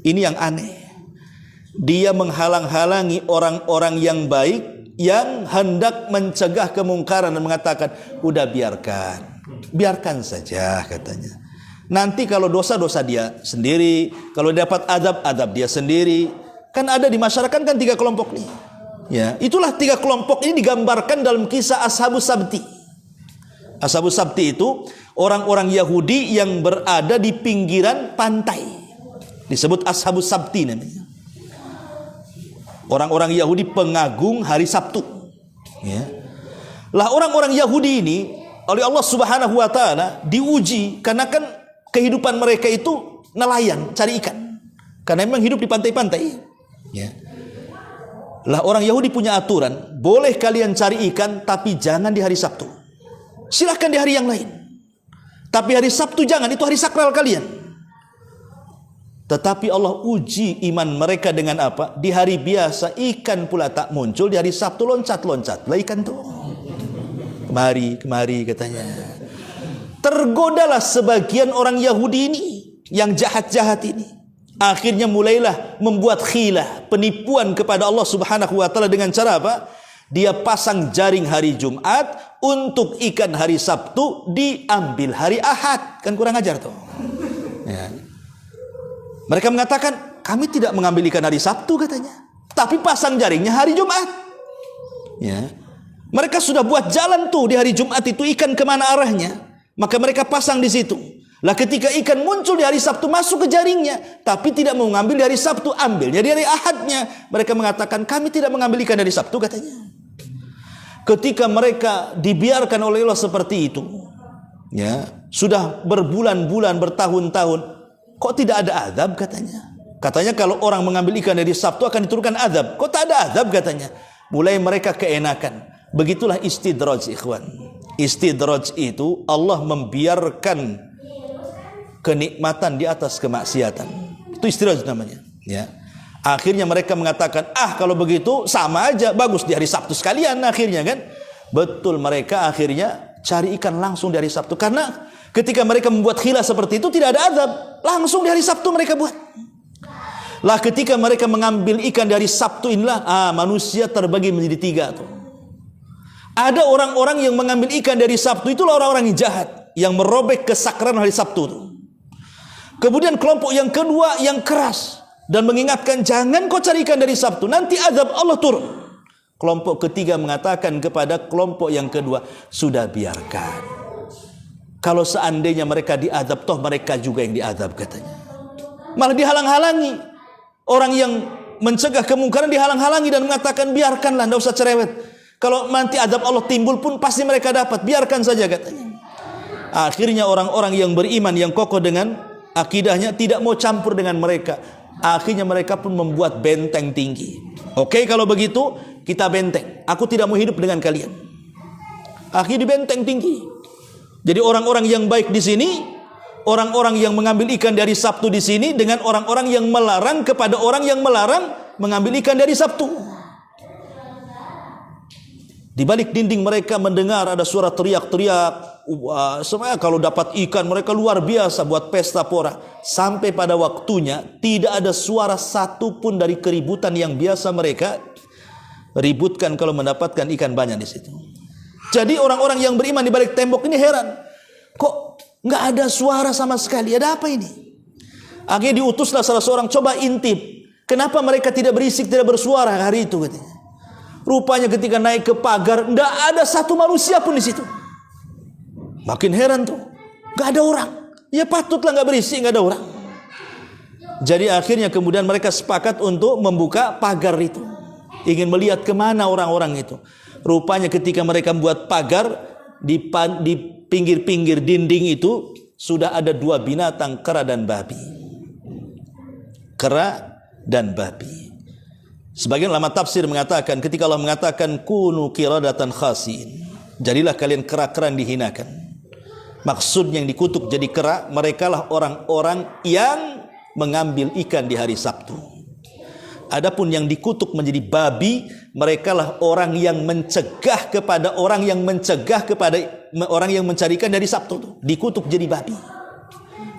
ini yang aneh. Dia menghalang-halangi orang-orang yang baik yang hendak mencegah kemungkaran dan mengatakan, udah biarkan saja katanya. Nanti kalau dosa-dosa dia sendiri, kalau dapat adab dia sendiri. Kan ada di masyarakat kan 3 kelompok nih. Ya, itulah 3 kelompok ini digambarkan dalam kisah Ashabus Sabti. Ashabus Sabti itu orang-orang Yahudi yang berada di pinggiran pantai. Disebut Ashabus Sabti namanya. Orang-orang Yahudi pengagung hari Sabtu. Ya. Lah orang-orang Yahudi ini oleh Allah Subhanahu wa taala diuji karena kan kehidupan mereka itu nelayan, cari ikan. Karena memang hidup di pantai-pantai. Ya. Lah orang Yahudi punya aturan, boleh kalian cari ikan tapi jangan di hari Sabtu. Silahkan di hari yang lain. Tapi hari Sabtu jangan, itu hari sakral kalian. Tetapi Allah uji iman mereka dengan apa? Di hari biasa ikan pula tak muncul, di hari Sabtu loncat-loncat lah ikan tuh. Kemari katanya. Tergodalah sebagian orang Yahudi ini yang jahat-jahat ini. Akhirnya mulailah membuat khilah, penipuan kepada Allah Subhanahu wa taala dengan cara apa? Dia pasang jaring hari Jumat untuk ikan hari Sabtu diambil hari Ahad. Kan kurang ajar tuh. Ya. Mereka mengatakan, kami tidak mengambil ikan hari Sabtu katanya, tapi pasang jaringnya hari Jumat. Ya. Mereka sudah buat jalan tuh di hari Jumat itu ikan kemana arahnya, maka mereka pasang di situ. Lah ketika ikan muncul di hari Sabtu masuk ke jaringnya, tapi tidak mau mengambil di hari Sabtu, ambilnya di hari Ahadnya. Mereka mengatakan, kami tidak mengambil ikan dari Sabtu katanya. Ketika mereka dibiarkan oleh Allah seperti itu, ya, sudah berbulan-bulan, bertahun-tahun, kok tidak ada azab katanya. Katanya kalau orang mengambil ikan dari Sabtu akan diturunkan azab. Kok tak ada azab katanya. Mulai mereka keenakan. Begitulah istidraj ikhwan. Istidraj itu Allah membiarkan kenikmatan di atas kemaksiatan. Itu istidraj namanya. Ya. Akhirnya mereka mengatakan, kalau begitu sama aja, bagus di hari Sabtu sekalian akhirnya kan. Betul, mereka akhirnya cari ikan langsung di hari Sabtu. Karena ketika mereka membuat khilah seperti itu tidak ada azab. Langsung di hari Sabtu mereka buat. Lah ketika mereka mengambil ikan dari Sabtu inilah manusia terbagi menjadi 3 tuh. Ada orang-orang yang mengambil ikan dari Sabtu, itulah orang-orang yang jahat, yang merobek kesakralan hari Sabtu tuh. Kemudian kelompok yang kedua yang keras dan mengingatkan, jangan kau cari ikan dari Sabtu, nanti azab Allah turun. Kelompok ketiga mengatakan kepada kelompok yang kedua, sudah biarkan. Kalau seandainya mereka diazab, toh mereka juga yang diazab katanya. Malah dihalang-halangi. Orang yang mencegah kemungkaran dihalang-halangi dan mengatakan, biarkanlah, tidak usah cerewet. Kalau nanti azab Allah timbul pun pasti mereka dapat, biarkan saja katanya. Akhirnya orang-orang yang beriman, yang kokoh dengan akidahnya, tidak mau campur dengan mereka. Akhirnya mereka pun membuat benteng tinggi. Oke, kalau begitu kita benteng. Aku tidak mau hidup dengan kalian. Akhirnya di benteng tinggi. Jadi orang-orang yang baik di sini orang-orang yang mengambil ikan dari Sabtu di sini dengan orang-orang yang melarang kepada orang yang melarang mengambil ikan dari Sabtu. Di balik dinding mereka mendengar ada suara teriak-teriak. Semuanya kalau dapat ikan mereka luar biasa buat pesta pora. Sampai pada waktunya tidak ada suara satu pun dari keributan yang biasa mereka ributkan kalau mendapatkan ikan banyak di situ. Jadi orang-orang yang beriman di balik tembok ini heran. Kok nggak ada suara sama sekali? Ada apa ini? Akhirnya diutuslah salah seorang, coba intip. Kenapa mereka tidak berisik, tidak bersuara hari itu? Katanya. Rupanya ketika naik ke pagar, tidak ada satu manusia pun di situ. Makin heran tuh, nggak ada orang. Ya patutlah nggak berisik, nggak ada orang. Jadi akhirnya kemudian mereka sepakat untuk membuka pagar itu, ingin melihat kemana orang-orang itu. Rupanya ketika mereka membuat pagar di pinggir-pinggir dinding itu sudah ada dua binatang, kera dan babi. Kera dan babi. Sebagian ulama tafsir mengatakan ketika Allah mengatakan kunu qiradatan khasiin, jadilah kalian kera-kera yang dihinakan. Maksudnya yang dikutuk jadi kera, merekalah orang-orang yang mengambil ikan di hari Sabtu. Adapun yang dikutuk menjadi babi, merekalah orang yang mencegah kepada orang yang mencegah kepada orang yang mencari ikan dari Sabtu. Dikutuk jadi babi.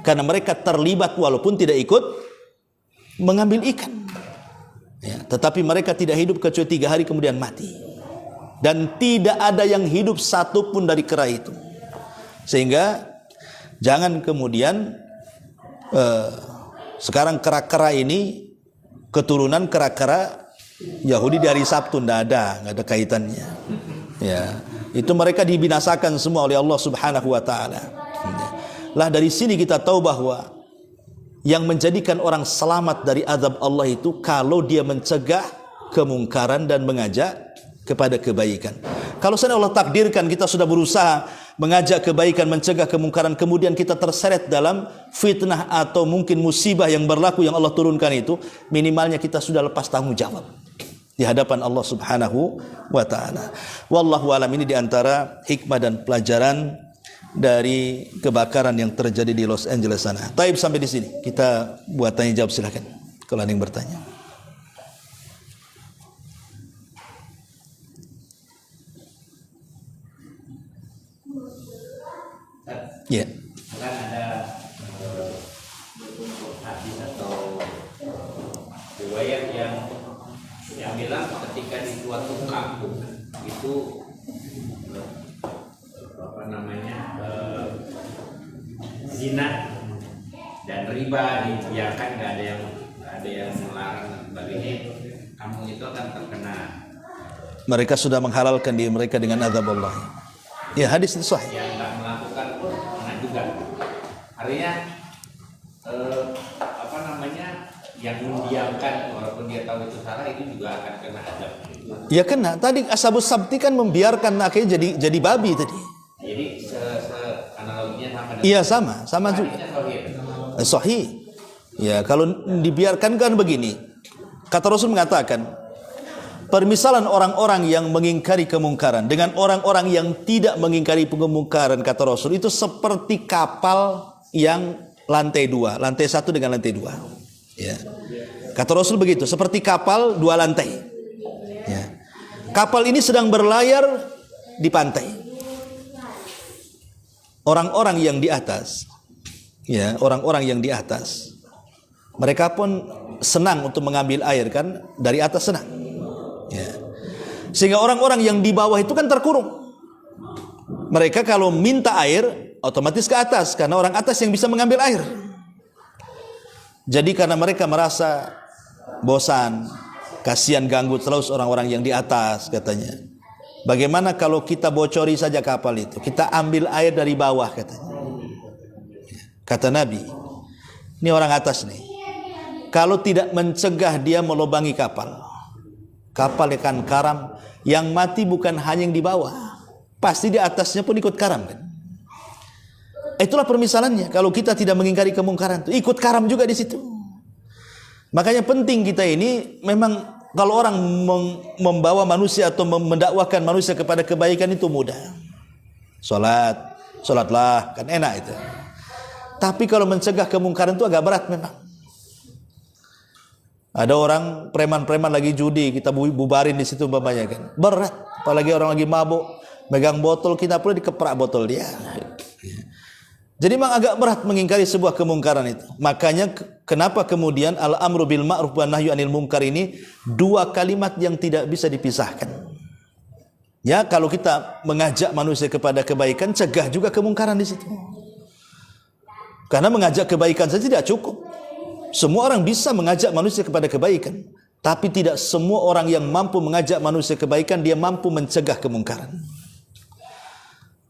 Karena mereka terlibat walaupun tidak ikut mengambil ikan. Ya, tetapi mereka tidak hidup kecuali 3 hari kemudian mati. Dan tidak ada yang hidup satu pun dari kera itu. Sehingga jangan kemudian sekarang kera-kera ini keturunan kera-kera Yahudi di hari Sabtu, nggak ada kaitannya. Ya, itu mereka dibinasakan semua oleh Allah Subhanahu wa taala. Lah dari sini kita tahu bahwa yang menjadikan orang selamat dari azab Allah itu kalau dia mencegah kemungkaran dan mengajak kepada kebaikan. Kalau seandainya Allah takdirkan kita sudah berusaha mengajak kebaikan, mencegah kemungkaran, kemudian kita terseret dalam fitnah atau mungkin musibah yang berlaku yang Allah turunkan itu, minimalnya kita sudah lepas tanggung jawab di hadapan Allah Subhanahu wa taala. Wallahu alam, ini diantara hikmah dan pelajaran dari kebakaran yang terjadi di Los Angeles sana. Taib, sampai di sini kita buat tanya jawab, silakan kalau ada yang bertanya. Ya. Kan ada hadis atau riwayat yang bilang ketika di suatu kampung itu zina dan riba dibiarkan, nggak ada yang melarang dan sebagainya, kampung itu akan terkena. Mereka sudah menghalalkan diri mereka dengan azab Allah. Ya, hadis itu sahih. Yang nggak melakukan pun kena juga. Artinya yang mendiamkan walaupun dia tahu itu salah itu juga akan kena azab. Ya kena. Tadi Ashabus Sabti kan membiarkan akhirnya jadi babi tadi. Jadi analoginya sama. Iya, sama juga. Sahih. Ya, kalau dibiarkan kan begini. Kata Rasul mengatakan, permisalan orang-orang yang mengingkari kemungkaran dengan orang-orang yang tidak mengingkari kemungkaran, kata Rasul, itu seperti kapal yang lantai 2, lantai 1 dengan lantai 2. Ya. Kata Rasul begitu, seperti kapal 2 lantai. Ya. Kapal ini sedang berlayar di pantai. Orang-orang yang di atas, ya, orang-orang yang di atas, mereka pun senang untuk mengambil air kan, dari atas senang. Ya. Sehingga orang-orang yang di bawah itu kan terkurung. Mereka kalau minta air otomatis ke atas, karena orang atas yang bisa mengambil air. Jadi karena mereka merasa bosan, kasihan ganggu terus orang-orang yang di atas, katanya. Bagaimana kalau kita bocori saja kapal itu, kita ambil air dari bawah, katanya. Kata Nabi, ini orang atas nih, kalau tidak mencegah dia melubangi kapal, kapal akan karam. Yang mati bukan hanya yang di bawah, pasti di atasnya pun ikut karam kan. Itulah permisalannya. Kalau kita tidak mengingkari kemungkaran, itu ikut karam juga di situ. Makanya penting kita ini, memang kalau orang membawa manusia atau mendakwahkan manusia kepada kebaikan itu mudah. Salatlah kan enak itu. Tapi kalau mencegah kemungkaran itu agak berat memang. Ada orang preman-preman lagi judi, kita bubarin di situ umpamanya kan. Berat, apalagi orang lagi mabuk, megang botol, kita pula dikeprak botol dia. Jadi memang agak berat mengingkari sebuah kemungkaran itu. Makanya kenapa kemudian al-amru bil ma'ruf wa nahyu anil munkar ini dua kalimat yang tidak bisa dipisahkan. Ya, kalau kita mengajak manusia kepada kebaikan, cegah juga kemungkaran di situ. Karena mengajak kebaikan saja tidak cukup. Semua orang bisa mengajak manusia kepada kebaikan, tapi tidak semua orang yang mampu mengajak manusia kebaikan dia mampu mencegah kemungkaran.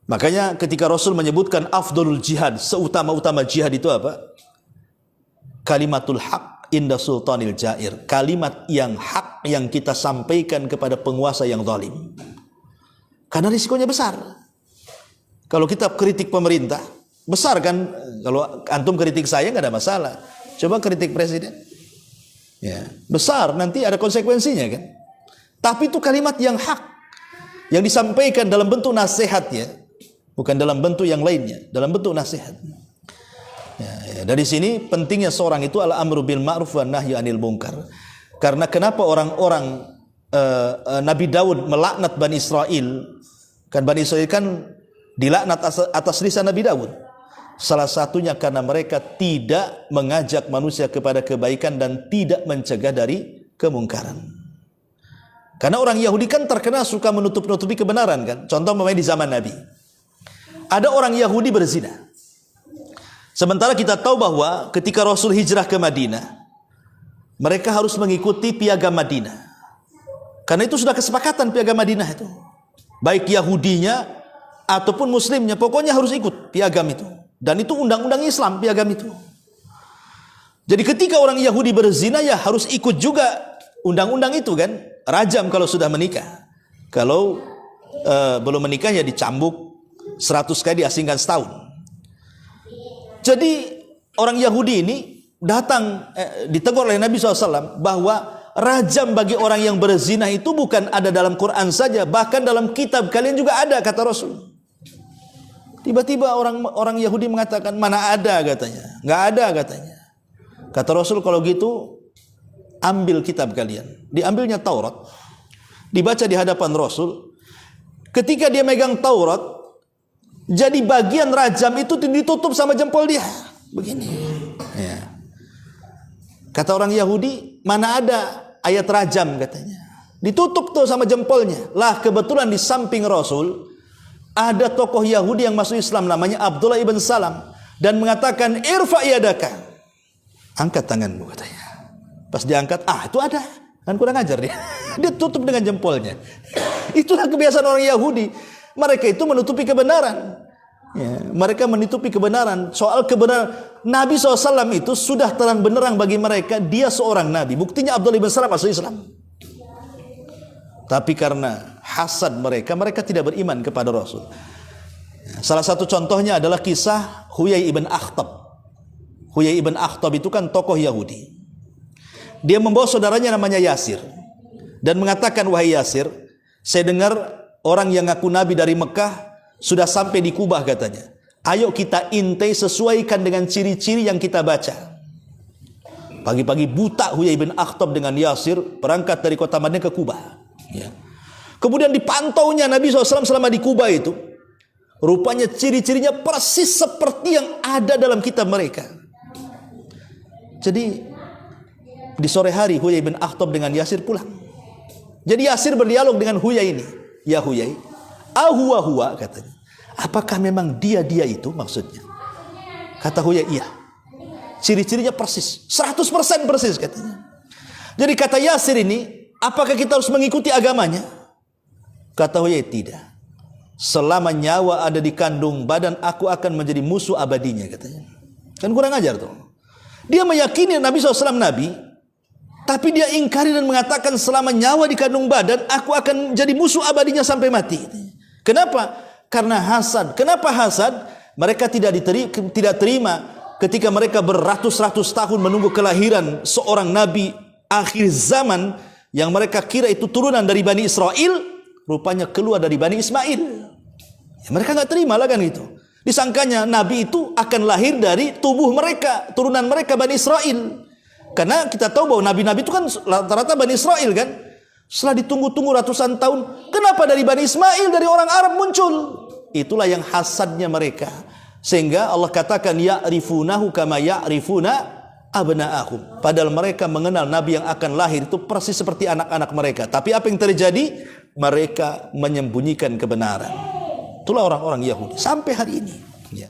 Makanya ketika Rasul menyebutkan afdalul jihad, seutama-utama jihad itu apa? Kalimatul haq inda sultanil jair. Kalimat yang hak yang kita sampaikan kepada penguasa yang zalim. Karena risikonya besar. Kalau kita kritik pemerintah, besar kan? Kalau antum kritik saya nggak ada masalah. Coba kritik presiden, ya besar, nanti ada konsekuensinya kan. Tapi itu kalimat yang hak, yang disampaikan dalam bentuk nasihat ya, bukan dalam bentuk yang lainnya, dalam bentuk nasihat. Ya, dari sini pentingnya seorang itu al-amru bil ma'ruf wa nahyu anil munkar. Karena kenapa orang-orang Nabi Daud melaknat Bani Israel? Kan Bani Israel kan dilaknat atas lisan Nabi Daud. Salah satunya karena mereka tidak mengajak manusia kepada kebaikan dan tidak mencegah dari kemungkaran. Karena orang Yahudi kan terkenal suka menutup-nutupi kebenaran kan. Contoh memang di zaman Nabi. Ada orang Yahudi berzina. Sementara kita tahu bahwa ketika Rasul hijrah ke Madinah, mereka harus mengikuti piagam Madinah. Karena itu sudah kesepakatan piagam Madinah itu. Baik Yahudinya ataupun Muslimnya, pokoknya harus ikut piagam itu. Dan itu undang-undang Islam, piagam itu. Jadi ketika orang Yahudi berzina, ya harus ikut juga undang-undang itu kan. Rajam kalau sudah menikah. Kalau belum menikah ya dicambuk 100 kali, diasingkan setahun. Jadi orang Yahudi ini datang ditegur oleh Nabi SAW bahwa rajam bagi orang yang berzina itu bukan ada dalam Quran saja, bahkan dalam kitab kalian juga ada, kata Rasul. Tiba-tiba orang Yahudi mengatakan, mana ada katanya. Nggak ada katanya. Kata Rasul, kalau gitu ambil kitab kalian. Diambilnya Taurat, dibaca di hadapan Rasul. Ketika dia megang Taurat, jadi bagian rajam itu ditutup sama jempol dia. Begini. Ya. Kata orang Yahudi, mana ada ayat rajam katanya. Ditutup tuh sama jempolnya. Lah kebetulan di samping Rasul ada tokoh Yahudi yang masuk Islam namanya Abdullah ibn Salam dan mengatakan irfa yadaka, angkat tanganmu katanya. Pas diangkat, itu ada, kan kurang ajar dia. Dia tutup dengan jempolnya. Itulah kebiasaan orang Yahudi. Mereka itu menutupi kebenaran. Ya, mereka menutupi kebenaran. Soal kebenaran Nabi SAW itu sudah terang benderang bagi mereka. Dia seorang Nabi. Buktinya Abdullah ibn Salam masuk Islam. Tapi karena hasad mereka tidak beriman kepada Rasul. Salah satu contohnya adalah kisah Huyai ibn Akhtab. Huyai ibn Akhtab itu kan tokoh Yahudi. Dia membawa saudaranya namanya Yasir dan mengatakan, wahai Yasir, saya dengar orang yang ngaku Nabi dari Mekah sudah sampai di Kubah katanya. Ayo kita intai sesuaikan dengan ciri-ciri yang kita baca. Pagi-pagi buta Huyai ibn Akhtab dengan Yasir berangkat dari kota Madinah ke Kubah. Ya. Kemudian dipantaunya Nabi SAW selama di Kubah itu. Rupanya ciri-cirinya persis seperti yang ada dalam kitab mereka. Jadi di sore hari Huyai bin Akhtab dengan Yasir pulang. Jadi Yasir berdialog dengan Huyai ini. Ya Huyai, ahuwa katanya. Apakah memang dia itu maksudnya? Kata Huyai, iya. Ciri-cirinya persis, 100% persis katanya. Jadi kata Yasir ini, apakah kita harus mengikuti agamanya? Kata Huyai, tidak. Selama nyawa ada di kandung badan, aku akan menjadi musuh abadinya katanya. Kan kurang ajar tuh. Dia meyakini Nabi SAW Nabi, tapi dia ingkari dan mengatakan selama nyawa di kandung badan, aku akan jadi musuh abadinya sampai mati. Kenapa? Karena hasad. Kenapa hasad? Mereka tidak terima ketika mereka beratus-ratus tahun menunggu kelahiran seorang Nabi akhir zaman yang mereka kira itu turunan dari Bani Israel, rupanya keluar dari Bani Ismail. Ya, mereka nggak terima lah kan itu. Disangkanya Nabi itu akan lahir dari tubuh mereka, turunan mereka Bani Israel. Karena kita tahu bahwa Nabi-Nabi itu kan rata-rata Bani Israel kan. Setelah ditunggu-tunggu ratusan tahun, kenapa dari Bani Ismail, dari orang Arab muncul? Itulah yang hasadnya mereka. Sehingga Allah katakan ya'rifunahu kama ya'rifuna abna'ahum. Padahal mereka mengenal Nabi yang akan lahir itu persis seperti anak-anak mereka. Tapi apa yang terjadi? Mereka menyembunyikan kebenaran. Itulah orang-orang Yahudi sampai hari ini.